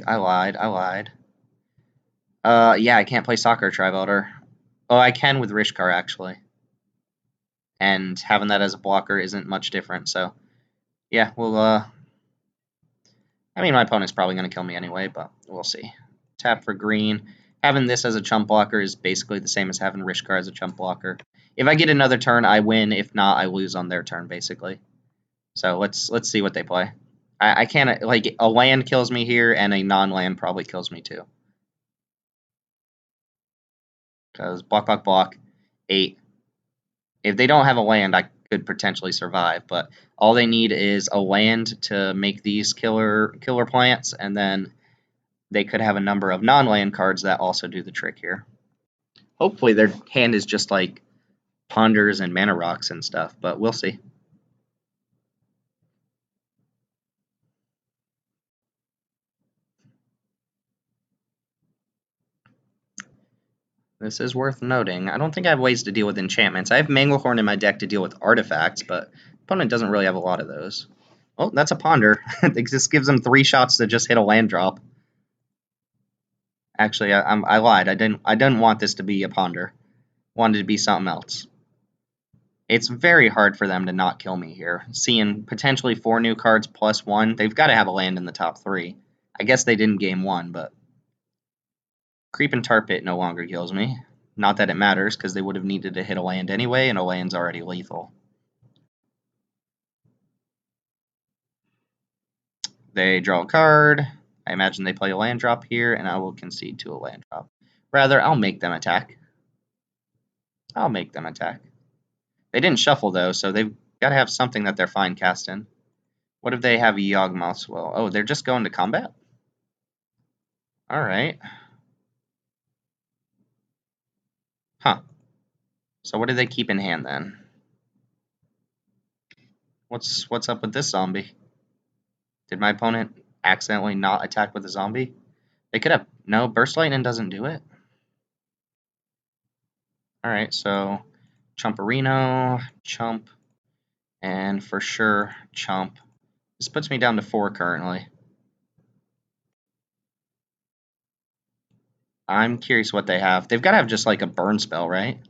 I lied, I lied. Yeah, I can't play Soccer Tri-Voter. Oh, I can with Rishkar, actually. And having that as a blocker isn't much different, so... Yeah, well, I mean, my opponent's probably going to kill me anyway, but we'll see. Tap for green. Having this as a chump blocker is basically the same as having Rishkar as a chump blocker. If I get another turn, I win. If not, I lose on their turn, basically. So let's see what they play. I can't, like, a land kills me here, and a non-land probably kills me too. Because block, block, block, 8. If they don't have a land, I could potentially survive, but all they need is a land to make these killer plants, and then they could have a number of non-land cards that also do the trick here. Hopefully their hand is just like Ponders and Mana Rocks and stuff, but we'll see. This is worth noting. I don't think I have ways to deal with enchantments. I have Manglehorn in my deck to deal with artifacts, but opponent doesn't really have a lot of those. Oh, that's a Ponder. It just gives them 3 shots to just hit a land drop. Actually, I lied. I didn't want this to be a Ponder. Wanted it to be something else. It's very hard for them to not kill me here. Seeing potentially 4 new cards plus 1, they've got to have a land in the top 3. I guess they didn't game 1, but Creep and Tar Pit no longer kills me. Not that it matters, because they would have needed to hit a land anyway, and a land's already lethal. They draw a card. I imagine they play a land drop here, and I will concede to a land drop. Rather, I'll make them attack. I'll make them attack. They didn't shuffle, though, so they've got to have something that they're fine casting. What if they have Yawgmoth's Will? Oh, they're just going to combat? Alright. Huh. So what do they keep in hand, then? What's up with this zombie? Did my opponent accidentally not attack with a zombie? They could have... No, Burst Lightning doesn't do it. Alright, so... Chumperino, Chump, and for sure, Chump. This puts me down to 4 currently. I'm curious what they have. They've got to have just like a burn spell, right?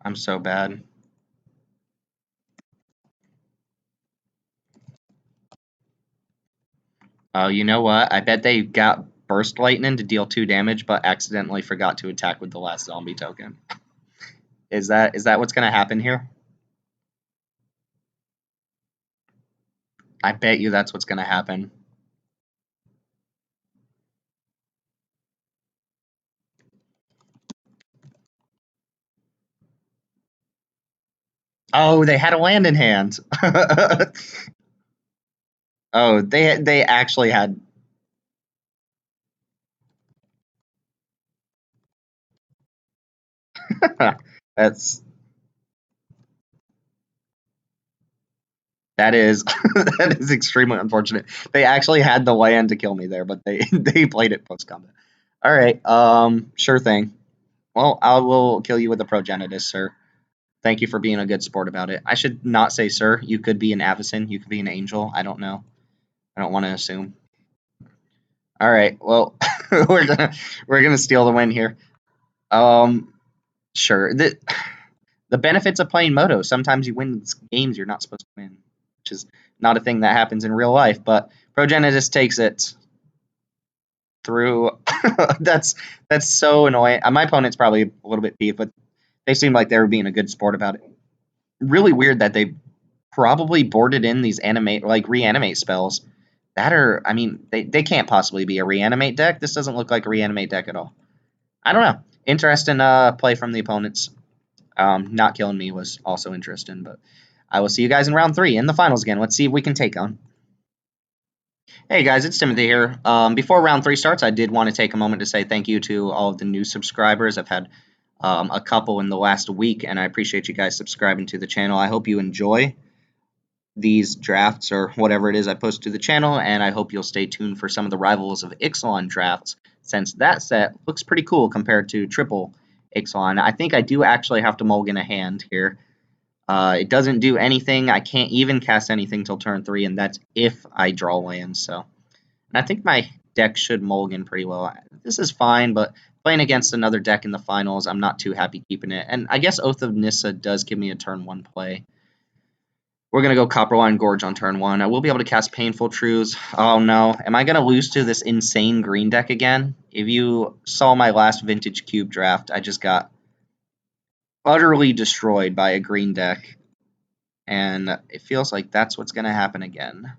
I'm so bad. Oh, you know what? I bet they got Burst Lightning to deal 2 damage, but accidentally forgot to attack with the last zombie token. Is that what's going to happen here? I bet you that's what's going to happen. Oh, they had a land in hand. Oh, they actually had... That's... That is that is extremely unfortunate. They actually had the land to kill me there, but they they played it post combat. All right, sure thing. Well, I will kill you with a Progenitus, sir. Thank you for being a good sport about it. I should not say sir. You could be an Avacyn. You could be an angel. I don't know. I don't want to assume. All right. Well, we're gonna steal the win here. Sure. The benefits of playing Moto. Sometimes you win games you're not supposed to win, which is not a thing that happens in real life. But Progenitus takes it through. that's so annoying. My opponent's probably a little bit peeved, but they seem like they were being a good sport about it. Really weird that they probably boarded in these reanimate spells. That are, I mean, they can't possibly be a reanimate deck. This doesn't look like a reanimate deck at all. I don't know. Interesting play from the opponents. Not killing me was also interesting, but I will see you guys in round 3 in the finals again. Let's see if we can take on. Hey guys, it's Timothy here. Before round 3 starts, I did want to take a moment to say thank you to all of the new subscribers. I've had a couple in the last week, and I appreciate you guys subscribing to the channel. I hope you enjoy. these drafts or whatever it is I post to the channel, and I hope you'll stay tuned for some of the Rivals of Ixalan drafts, since that set looks pretty cool compared to Triple Ixalan. I think I do actually have to mulligan a hand here. It doesn't do anything. I can't even cast anything till turn 3, and that's if I draw lands. So, and I think my deck should mulligan pretty well. This is fine, but playing against another deck in the finals, I'm not too happy keeping it. And I guess Oath of Nissa does give me a turn 1 play. We're going to go Copperline Gorge on turn 1. I will be able to cast Painful Truths. Oh no, am I going to lose to this insane green deck again? If you saw my last Vintage Cube draft, I just got utterly destroyed by a green deck. And it feels like that's what's going to happen again.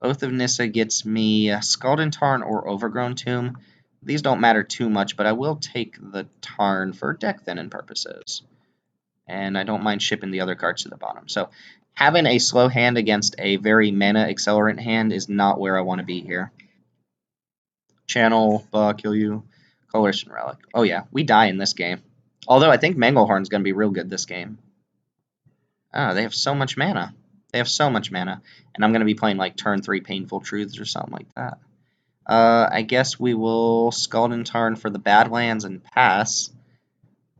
Oath of Nissa gets me Scalding Tarn or Overgrown Tomb. These don't matter too much, but I will take the Tarn for deck thinning purposes. And I don't mind shipping the other cards to the bottom. So having a slow hand against a very mana accelerant hand is not where I want to be here. Channel, kill you, Coalition Relic. Oh yeah, we die in this game. Although I think Manglehorn's going to be real good this game. Oh, they have so much mana. They have so much mana. And I'm going to be playing like turn 3 Painful Truths or something like that. I guess we will Scalding Tarn for the bad lands and pass.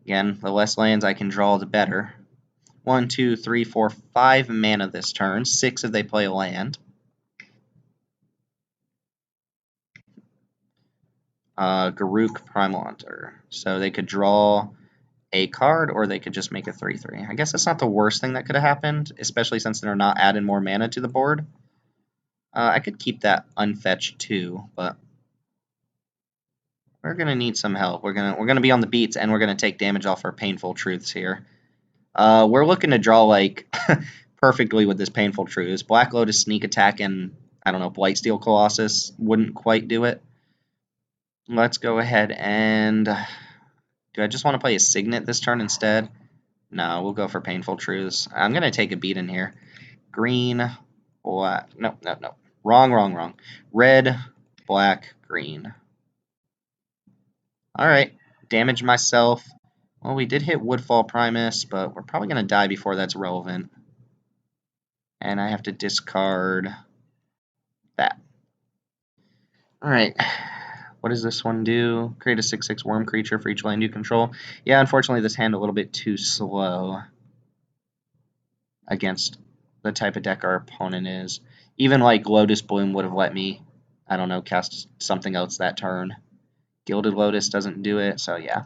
Again, the less lands I can draw, the better. 1, 2, 3, 4, 5 mana this turn. 6 if they play a land. Garruk Primal Hunter. So they could draw a card, or they could just make a 3/3. I guess that's not the worst thing that could have happened, especially since they're not adding more mana to the board. I could keep that unfetched too, but we're gonna need some help. We're gonna be on the beats, and we're gonna take damage off our Painful Truths here. We're looking to draw like perfectly with this Painful Truths. Black Lotus Sneak Attack and I don't know, Blightsteel Colossus wouldn't quite do it. Let's go ahead and do I just want to play a Signet this turn instead? No, we'll go for Painful Truths. I'm gonna take a beat in here. Green, black. No. Wrong. Red, black, green. All right, damage myself. Well, we did hit Woodfall Primus, but we're probably going to die before that's relevant. And I have to discard that. Alright, what does this one do? Create a 6/6 worm creature for each land you control. Yeah, unfortunately this hand a little bit too slow against the type of deck our opponent is. Even like Lotus Bloom would have let me, I don't know, cast something else that turn. Gilded Lotus doesn't do it, so yeah.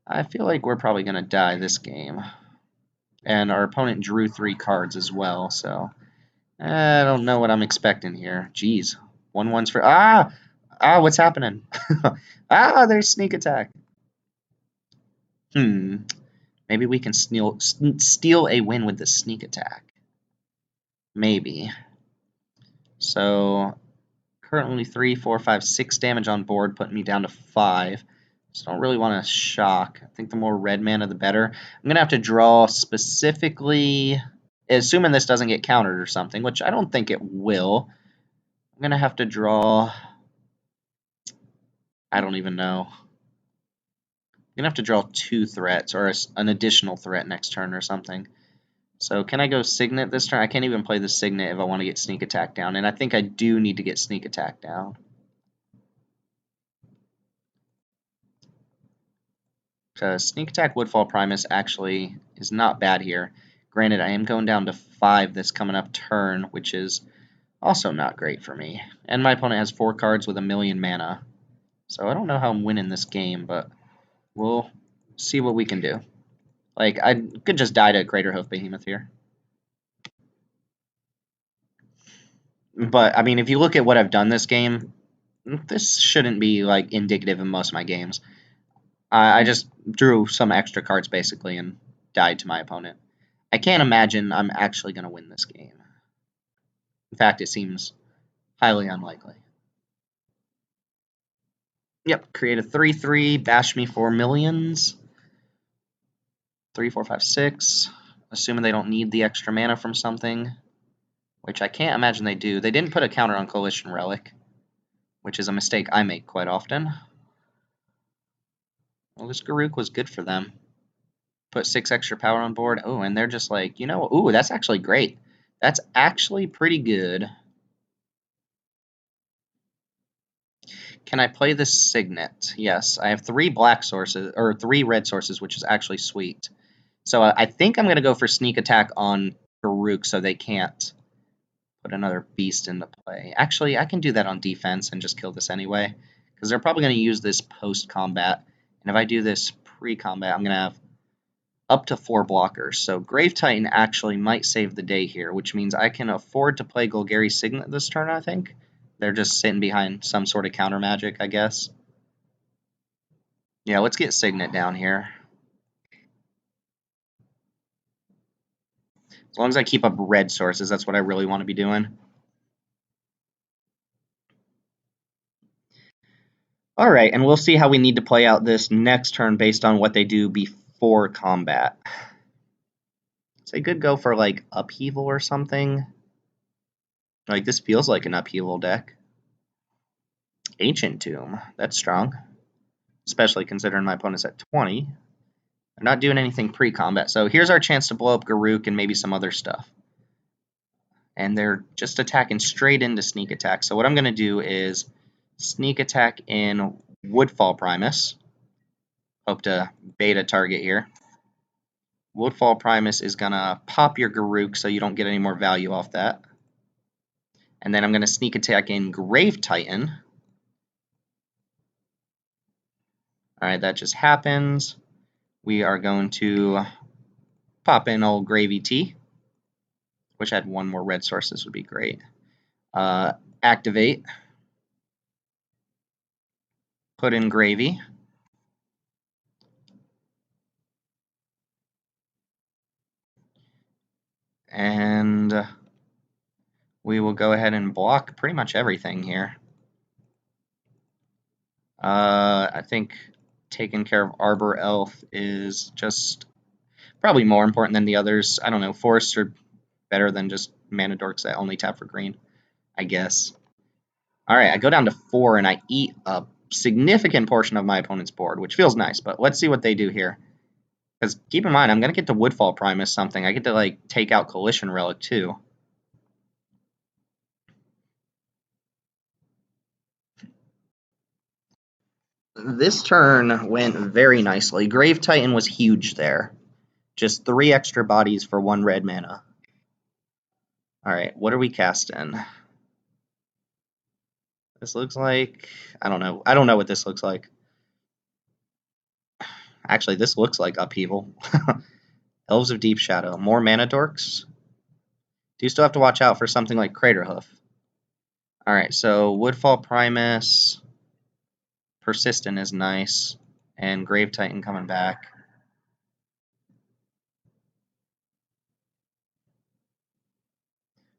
I feel like we're probably going to die this game. And our opponent drew 3 cards as well, so I don't know what I'm expecting here. Jeez. 1/1's for... what's happening? There's Sneak Attack. Maybe we can steal a win with the Sneak Attack. Maybe. So, currently 3, 4, 5, 6 damage on board, putting me down to 5. So don't really want to shock. I think the more red mana, the better. I'm going to have to draw specifically, assuming this doesn't get countered or something, which I don't think it will. I'm going to have to draw, I don't even know. I'm going to have to draw 2 threats or an additional threat next turn or something. So can I go Signet this turn? I can't even play the Signet if I want to get Sneak Attack down, and I think I do need to get Sneak Attack down. Sneak Attack Woodfall Primus actually is not bad here. Granted, I am going down to 5 this coming up turn, which is also not great for me. And my opponent has 4 cards with 1,000,000 mana. So I don't know how I'm winning this game, but we'll see what we can do. Like, I could just die to Craterhoof Behemoth here. But, I mean, if you look at what I've done this game, this shouldn't be, like, indicative of most of my games. I just drew some extra cards, basically, and died to my opponent. I can't imagine I'm actually going to win this game. In fact, it seems highly unlikely. Yep, create a 3/3, bash me for millions. 3, 4, 5, 6. Assuming they don't need the extra mana from something, which I can't imagine they do. They didn't put a counter on Coalition Relic, which is a mistake I make quite often. Well, this Garruk was good for them. Put 6 extra power on board. Oh, and they're just like, you know, ooh, that's actually great. That's actually pretty good. Can I play the Signet? Yes, I have 3 black sources, or 3 red sources, which is actually sweet. So I think I'm going to go for sneak attack on Garruk so they can't put another beast into play. Actually, I can do that on defense and just kill this anyway, because they're probably going to use this post-combat. And if I do this pre-combat, I'm going to have up to 4 blockers. So Grave Titan actually might save the day here, which means I can afford to play Golgari Signet this turn, I think. They're just sitting behind some sort of counter magic, I guess. Yeah, let's get Signet down here. As long as I keep up red sources, that's what I really want to be doing. Alright, and we'll see how we need to play out this next turn based on what they do before combat. So they could go for, like, Upheaval or something. Like, this feels like an Upheaval deck. Ancient Tomb, that's strong. Especially considering my opponent's at 20. I'm not doing anything pre-combat, so here's our chance to blow up Garruk and maybe some other stuff. And they're just attacking straight into sneak attack. So what I'm going to do is sneak attack in Woodfall Primus. Hope to bait a target here. Woodfall Primus is going to pop your Garruk so you don't get any more value off that. And then I'm going to sneak attack in Grave Titan. Alright, that just happens. We are going to pop in old Gravy Tea. Wish I had 1 more red source. This would be great. Activate. Put in Gravy. And we will go ahead and block pretty much everything here. I think taking care of Arbor Elf is just probably more important than the others. I don't know. Forests are better than just mana dorks that only tap for green, I guess. Alright, I go down to 4 and I eat a significant portion of my opponent's board, which feels nice, but let's see what they do here. Because keep in mind, I'm going to get to Woodfall Primus something. I get to, like, take out Collision Relic, too. This turn went very nicely. Grave Titan was huge there. Just 3 extra bodies for 1 red mana. Alright, what are we casting? This looks like... I don't know. I don't know what this looks like. Actually, this looks like Upheaval. Elves of Deep Shadow. More mana dorks? Do you still have to watch out for something like Craterhoof? Alright, so Woodfall Primus... Persistent is nice. And Grave Titan coming back.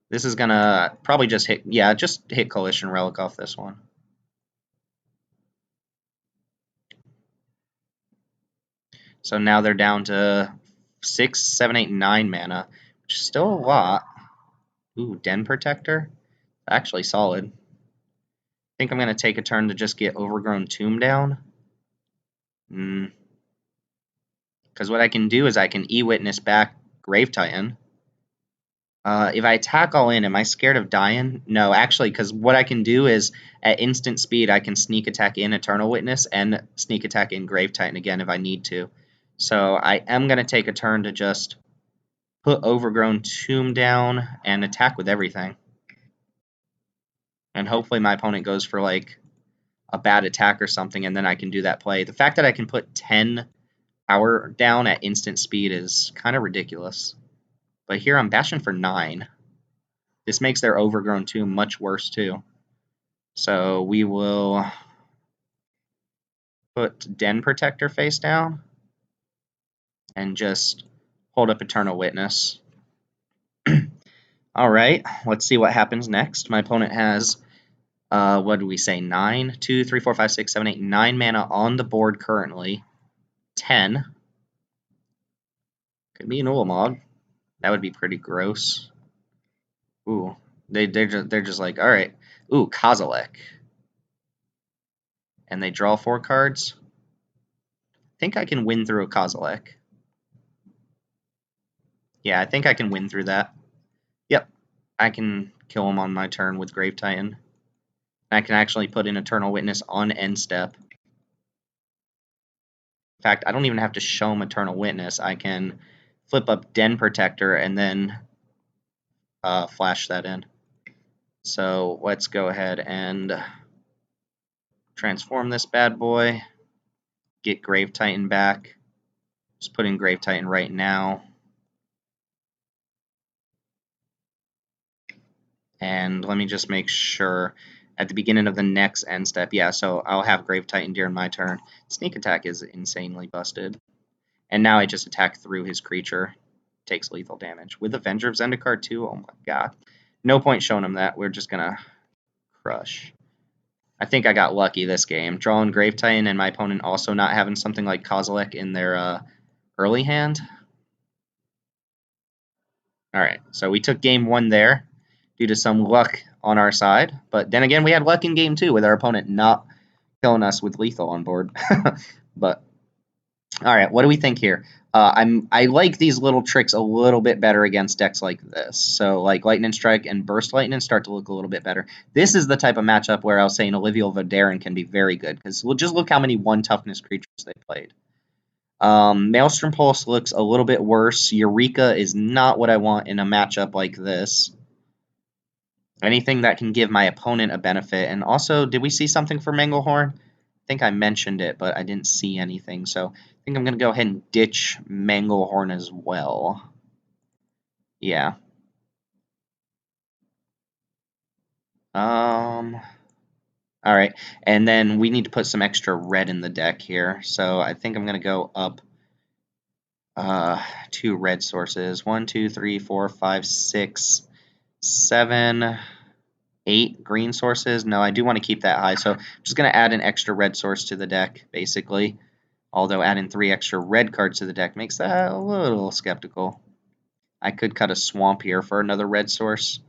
This is gonna probably just hit... Yeah, just hit Collision Relic off this one. So now they're down to 6, 7, 8, 9 mana, which is still a lot. Ooh, Den Protector? Actually solid. I think I'm going to take a turn to just get Overgrown Tomb down. Because what I can do is I can E-Witness back Grave Titan. If I attack all in, am I scared of dying? No, actually, because what I can do is at instant speed, I can sneak attack in Eternal Witness and sneak attack in Grave Titan again if I need to. So I am going to take a turn to just put Overgrown Tomb down and attack with everything. And hopefully my opponent goes for like a bad attack or something, and then I can do that play. The fact that I can put 10 power down at instant speed is kind of ridiculous. But here I'm bashing for 9. This makes their Overgrown Tomb much worse too. So we will put Den Protector face down and just hold up Eternal Witness. Alright, let's see what happens next. My opponent has, what do we say, 9? 2, 3, 4, 5, 6, 7, 8, 9 mana on the board currently. 10. Could be an Ulamog. That would be pretty gross. Ooh, they're just like, alright. Ooh, Kozilek. And they draw 4 cards. I think I can win through a Kozilek. Yeah, I think I can win through that. Yep, I can kill him on my turn with Grave Titan. I can actually put in Eternal Witness on end step. In fact, I don't even have to show him Eternal Witness. I can flip up Den Protector and then flash that in. So let's go ahead and transform this bad boy. Get Grave Titan back. Just put in Grave Titan right now. And let me just make sure at the beginning of the next end step. Yeah, so I'll have Grave Titan during my turn. Sneak attack is insanely busted. And now I just attack through his creature. Takes lethal damage. With Avenger of Zendikar too? Oh my god. No point showing him that. We're just gonna crush. I think I got lucky this game. Drawing Grave Titan and my opponent also not having something like Kozilek in their early hand. Alright, so we took game 1 there due to some luck on our side. But then again, we had luck in game 2 with our opponent not killing us with lethal on board. But alright, what do we think here? I like these little tricks a little bit better against decks like this. So like Lightning Strike and Burst Lightning start to look a little bit better. This is the type of matchup where I was saying Olivia Vodarin can be very good, because just look how many 1 toughness creatures they played. Maelstrom Pulse looks a little bit worse. Eureka is not what I want in a matchup like this. Anything that can give my opponent a benefit. And also, did we see something for Manglehorn? I think I mentioned it, but I didn't see anything. So I think I'm going to go ahead and ditch Manglehorn as well. Yeah. Alright. And then we need to put some extra red in the deck here. So I think I'm going to go up 2 red sources. 1, 2, 3, 4, 5, 6, 7, 8 green sources. No, I do want to keep that high. So I'm just going to add an extra red source to the deck, basically. Although adding 3 extra red cards to the deck makes that a little skeptical. I could cut a swamp here for another red source.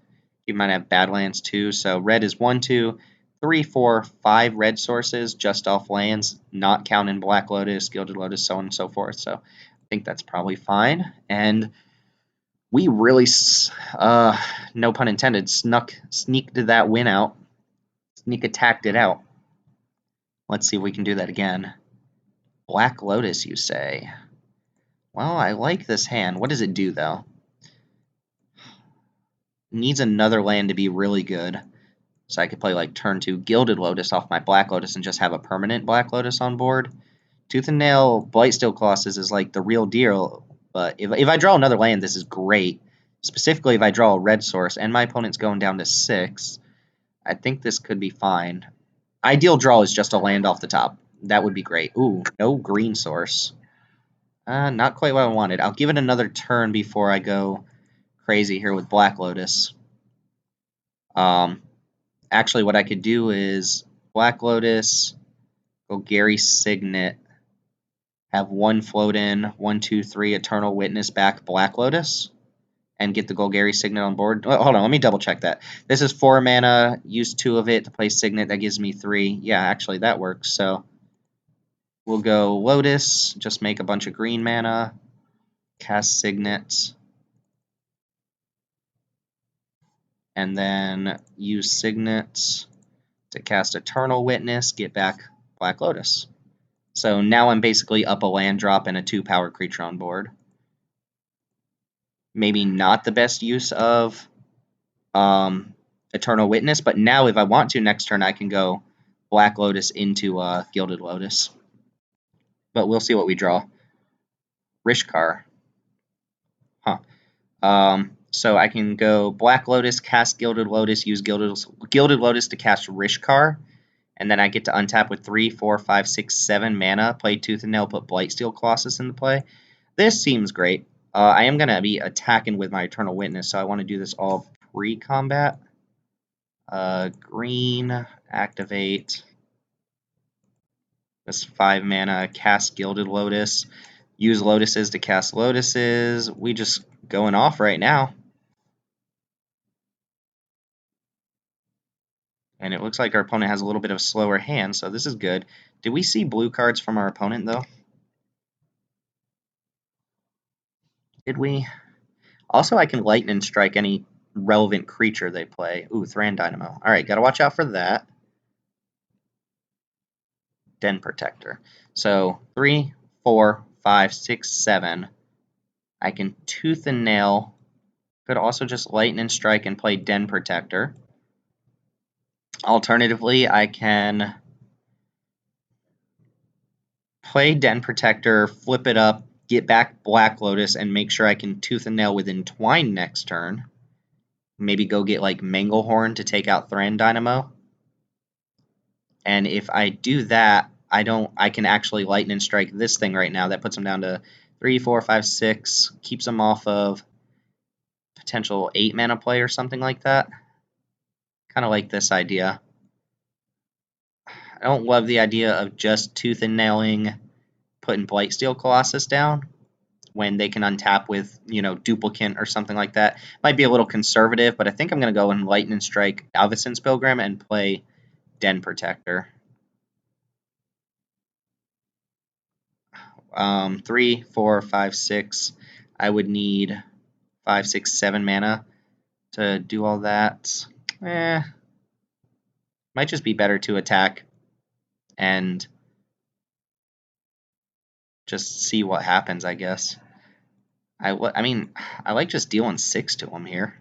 You might have Badlands too. So red is 1, 2, 3, 4, 5 red sources just off lands, not counting Black Lotus, Gilded Lotus, so on and so forth. So I think that's probably fine. And we really, no pun intended, sneaked that win out. Sneak attacked it out. Let's see if we can do that again. Black Lotus, you say? Well, I like this hand. What does it do, though? Needs another land to be really good. So I could play, like, turn 2 Gilded Lotus off my Black Lotus and just have a permanent Black Lotus on board. Tooth and Nail Blightsteel Colossus is, like, the real deal. But if I draw another land, this is great. Specifically, if I draw a red source and my opponent's going down to 6, I think this could be fine. Ideal draw is just a land off the top. That would be great. Ooh, no green source. Not quite what I wanted. I'll give it another turn before I go crazy here with Black Lotus. Actually, what I could do is Black Lotus, Golgari Signet, have 1 float in, 1, 2, 3, Eternal Witness back Black Lotus, and get the Golgari Signet on board. Oh, hold on, let me double check that. This is 4 mana, use 2 of it to play Signet, that gives me 3. Yeah, actually, that works, so we'll go Lotus, just make a bunch of green mana, cast Signet, and then use Signet to cast Eternal Witness, get back Black Lotus. So now I'm basically up a land drop and a 2-power creature on board. Maybe not the best use of Eternal Witness, but now if I want to next turn, I can go Black Lotus into Gilded Lotus. But we'll see what we draw. Rishkar. Huh. So I can go Black Lotus, cast Gilded Lotus, use Gilded Lotus to cast Rishkar, and then I get to untap with 3, 4, 5, 6, 7 mana, play Tooth and Nail, put Blightsteel Colossus into play. This seems great. I am going to be attacking with my Eternal Witness, so I want to do this all pre-combat. Green, activate. This 5 mana, cast Gilded Lotus. Use Lotuses to cast Lotuses. We just going off right now. And it looks like our opponent has a little bit of a slower hand, so this is good. Did we see blue cards from our opponent, though? Did we? Also, I can Lightning Strike any relevant creature they play. Ooh, Thran Dynamo. Alright, gotta watch out for that. Den Protector. So 3, 4, 5, 6, 7. I can Tooth and Nail. Could also just Lightning Strike and play Den Protector. Alternatively, I can play Den Protector, flip it up, get back Black Lotus, and make sure I can Tooth and Nail with Entwine next turn. Maybe go get like Manglehorn to take out Thran Dynamo. And if I do that, I can actually Lightning Strike this thing right now. That puts him down to 3, 4, 5, 6. Keeps him off of potential 8 mana play or something like that. Kind of like this idea. I don't love the idea of just Tooth and Nailing, putting Blightsteel Colossus down when they can untap with, Duplicant or something like that. Might be a little conservative, but I think I'm going to go and Lightning Strike Galveston's Pilgrim and play Den Protector. 3, 4, 5, 6. I would need 5, 6, 7 mana to do all that. Might just be better to attack and just see what happens, I guess. I mean, I like just dealing 6 to him here.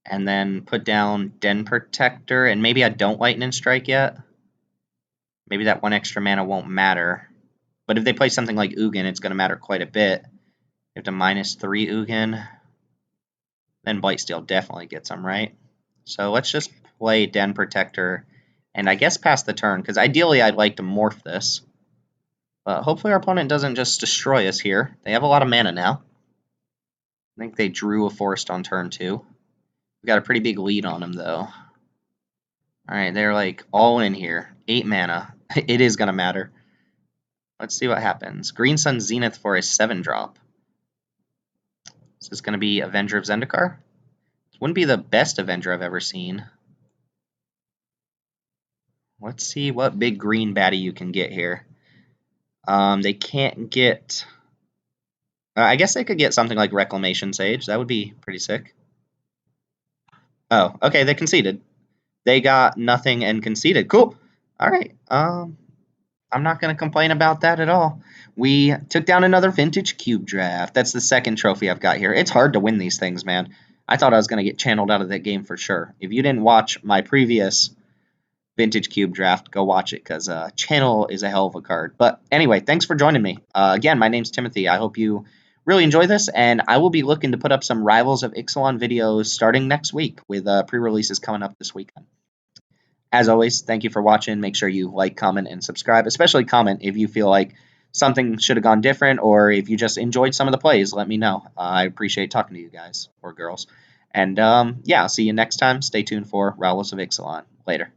And then put down Den Protector, and maybe I don't Lightning Strike yet. Maybe that 1 extra mana won't matter. But if they play something like Ugin, it's going to matter quite a bit. You have to -3 Ugin. Then Blightsteel definitely gets them, right? So let's just play Den Protector, and I guess pass the turn, because ideally I'd like to morph this. But hopefully our opponent doesn't just destroy us here. They have a lot of mana now. I think they drew a forest on turn 2. We got a pretty big lead on them, though. Alright, they're like all in here. 8 mana. It is going to matter. Let's see what happens. Green Sun Zenith for a 7-drop. Is this going to be Avenger of Zendikar? This wouldn't be the best Avenger I've ever seen. Let's see what big green baddie you can get here. They can't get... I guess they could get something like Reclamation Sage. That would be pretty sick. Oh, okay, they conceded. They got nothing and conceded. Cool. All right. I'm not going to complain about that at all. We took down another Vintage Cube draft. That's the second trophy I've got here. It's hard to win these things, man. I thought I was going to get channeled out of that game for sure. If you didn't watch my previous Vintage Cube draft, go watch it, because Channel is a hell of a card. But anyway, thanks for joining me. Again, my name's Timothy. I hope you really enjoy this, and I will be looking to put up some Rivals of Ixalan videos starting next week, with pre-releases coming up this weekend. As always, thank you for watching. Make sure you like, comment, and subscribe. Especially comment if you feel like something should have gone different, or if you just enjoyed some of the plays, let me know. I appreciate talking to you guys, or girls. And yeah, I'll see you next time. Stay tuned for Rivals of Ixalan. Later.